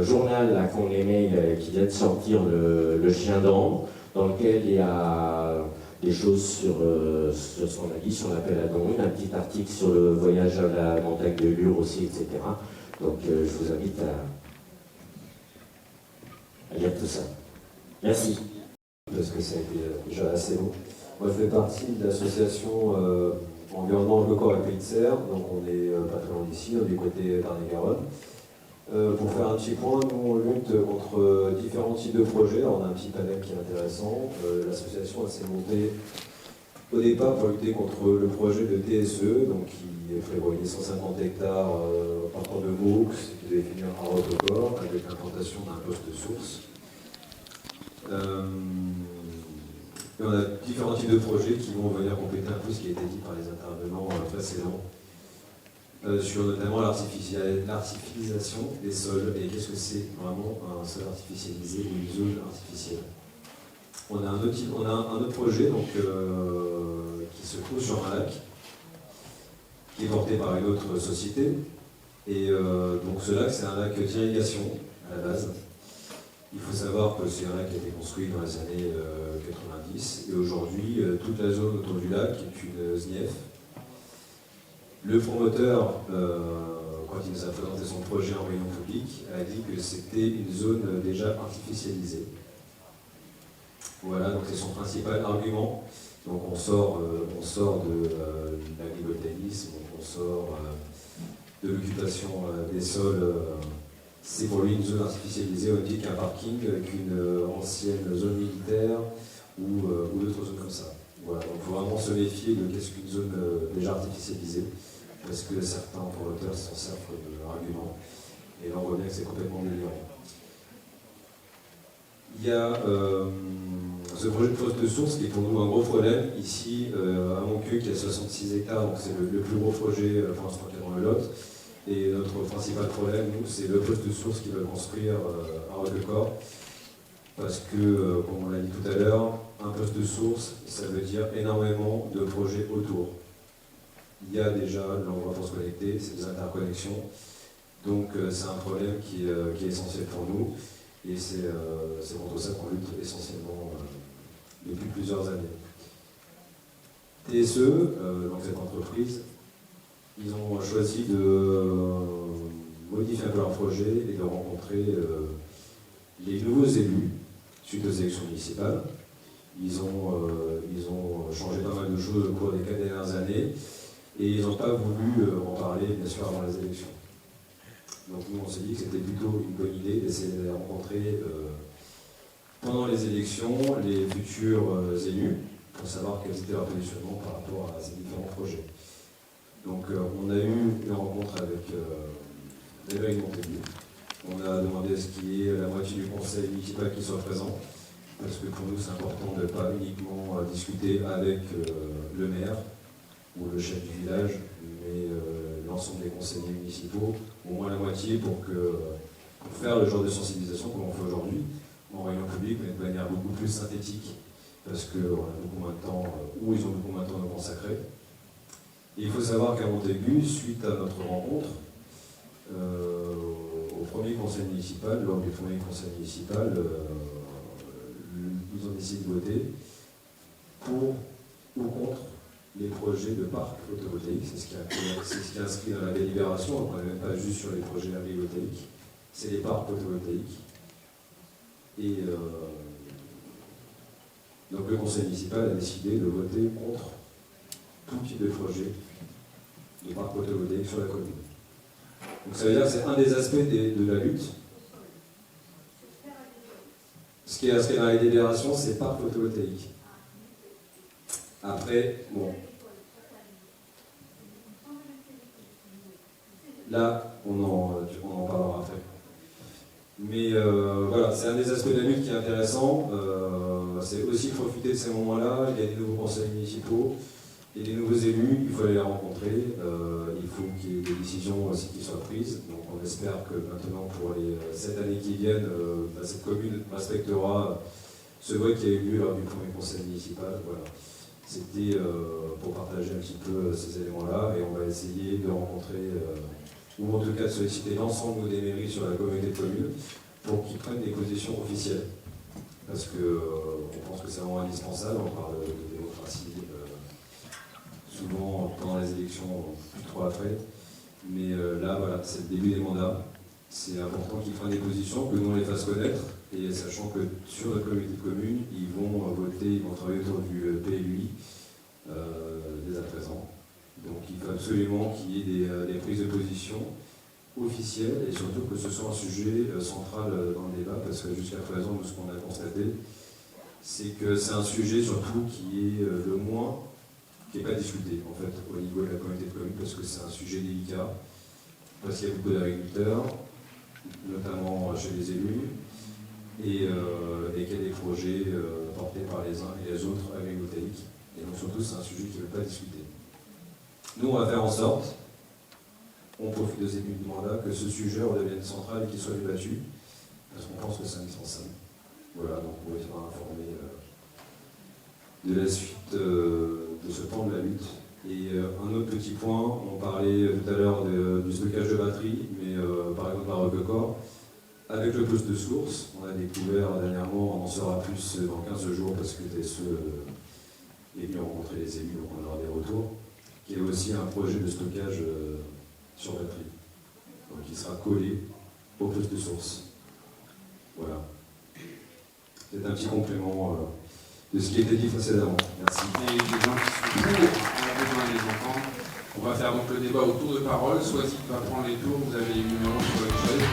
journal là qu'on émet qui vient de sortir, le Chien d'Ambre, dans lequel il y a des choses sur ce qu'on a dit, sur l'appel à dons, un petit article sur le voyage à la montagne de Lure aussi, etc. Donc je vous invite à lire tout ça. Merci. Parce que ça a été déjà assez long. Moi je fais partie de l'association Environnement, Le Corps et Pays de Serre, donc on est pas très loin d'ici, du côté d'Arles-et-Garonne. Pour faire un petit point, nous on lutte contre différents types de projets. Alors, on a un petit panel qui est intéressant. L'association s'est montée au départ pour lutter contre le projet de TSE, donc qui prévoyait 150 hectares partant de Vaux, qui devait finir à Roquefort, avec l'implantation d'un poste de source. Et on a différents types de projets qui vont venir compléter un peu ce qui a été dit par les intervenants précédents. Sur notamment l'artificialisation des sols et qu'est-ce que c'est vraiment un sol artificialisé ou une zone artificielle. On a un autre projet donc, qui se trouve sur un lac qui est porté par une autre société et donc ce lac c'est un lac d'irrigation à la base. Il faut savoir que c'est un lac qui a été construit dans les années 90 et aujourd'hui toute la zone autour du lac est une SNIEF. Le promoteur, quand il nous a présenté son projet en réunion publique, a dit que c'était une zone déjà artificialisée. Voilà, donc c'est son principal argument. Donc on sort de l'agrivoltaïsme, on sort de l'occupation des sols. C'est pour lui une zone artificialisée, on dit qu'un parking, qu'une ancienne zone militaire ou d'autres zones comme ça. Voilà, donc il faut vraiment se méfier de qu'est-ce qu'une zone déjà artificialisée, parce que certains promoteurs s'en servent comme argument, et là on voit bien que c'est complètement délirant. Il y a ce projet de poste de source qui est pour nous un gros problème. Ici, à Montcuq, il y a 66 hectares, donc c'est le plus gros projet pour l'instant qu'il y a dans le Lot. Et notre principal problème, nous, c'est le poste de source qu'ils veulent construire à Roquefort. Parce que, comme on l'a dit tout à l'heure, un poste de source, ça veut dire énormément de projets autour. Il y a déjà l'endroit pour se connecter, c'est des interconnexions. Donc c'est un problème qui est essentiel pour nous. Et c'est contre ça qu'on lutte essentiellement depuis plusieurs années. TSE, donc cette entreprise, ils ont choisi de modifier un peu leur projet et de rencontrer les nouveaux élus suite aux élections municipales. Ils ont changé pas mal de choses au cours des 4 dernières années et ils n'ont pas voulu en parler, bien sûr, avant les élections. Donc nous, on s'est dit que c'était plutôt une bonne idée d'essayer de les rencontrer pendant les élections, les futurs élus, pour savoir quels étaient leurs positionnements par rapport à ces différents projets. Donc on a eu une rencontre avec Valérie Montaigu. On a demandé à ce qu'il y ait la moitié du conseil municipal qui soit présent, parce que pour nous c'est important de ne pas uniquement discuter avec le maire ou le chef du village, mais l'ensemble des conseillers municipaux, au moins la moitié, pour faire le genre de sensibilisation que l'on fait aujourd'hui, en réunion publique, mais de manière beaucoup plus synthétique, parce qu'on a beaucoup moins de temps, ou ils ont beaucoup moins de temps à consacrer. Et il faut savoir qu'à Montaigu, suite à notre rencontre, au premier conseil municipal, lors du premier conseil municipal, ils ont décidé de voter pour ou contre les projets de parcs photovoltaïques. C'est ce qui est inscrit dans la délibération, donc on n'est même pas juste sur les projets agrivoltaïques, c'est les parcs photovoltaïques. Et donc le conseil municipal a décidé de voter contre tout type de projet de parcs photovoltaïques sur la commune. Donc ça veut dire que c'est un des aspects de la lutte. Ce qui est inscrit dans la délibération, c'est parcs photovoltaïques. Après, bon. Là, on en parlera après. Mais voilà, c'est un des aspects de la lutte qui est intéressant. C'est aussi profiter de ces moments-là. Il y a des nouveaux conseils municipaux, il y a des nouveaux élus, il faut aller les rencontrer. Il faut qu'il y ait des décisions aussi qui soient prises. Donc on espère que maintenant, pour les 7 années qui viennent, cette commune respectera ce vote qui a eu lieu lors du premier conseil municipal. Voilà. C'était pour partager un petit peu ces éléments-là, et on va essayer de rencontrer, ou en tout cas de solliciter l'ensemble des mairies sur la communauté de communes pour qu'ils prennent des positions officielles. Parce qu'on pense que c'est vraiment indispensable, on parle de démocratie souvent pendant les élections, plus trop après. Mais là, voilà, c'est le début des mandats. C'est important qu'ils prennent des positions, que nous on les fasse connaître, et sachant que sur notre communauté de communes, ils vont voter, ils vont travailler autour du PLUI dès à présent. Donc il faut absolument qu'il y ait des prises de position officielles, et surtout que ce soit un sujet central dans le débat, parce que jusqu'à présent, ce qu'on a constaté, c'est que c'est un sujet surtout qui est le moins, qui n'est pas discuté en fait au niveau de la communauté de communes, parce que c'est un sujet délicat, parce qu'il y a beaucoup d'agriculteurs, notamment chez les élus, et qu'il y a des projets portés par les uns et les autres agrivoltaïques. Et donc surtout, c'est un sujet qui ne veut pas discuter. Nous, on va faire en sorte, on profite de ces débuts de mandat, que ce sujet redevienne central et qu'il soit débattu, parce qu'on pense que c'est indispensable. Voilà, donc on va être informé de la suite de ce pan de la lutte. Et un autre petit point, on parlait tout à l'heure du stockage de batteries, mais par exemple à Roquefort, avec le poste de source, on a découvert dernièrement, on en saura plus dans 15 jours, parce que TSE est venu rencontrer les élus, donc on aura des retours, qu'il y a aussi un projet de stockage sur batterie, donc il sera collé au poste de source. Voilà. C'est un petit complément de ce qui a été dit précédemment. Merci. Et les gens qui sont pour, on a besoin de les entendre. On va faire donc le débat au tour de parole. Soit-il va prendre les tours, vous avez les numéros sur les chaises.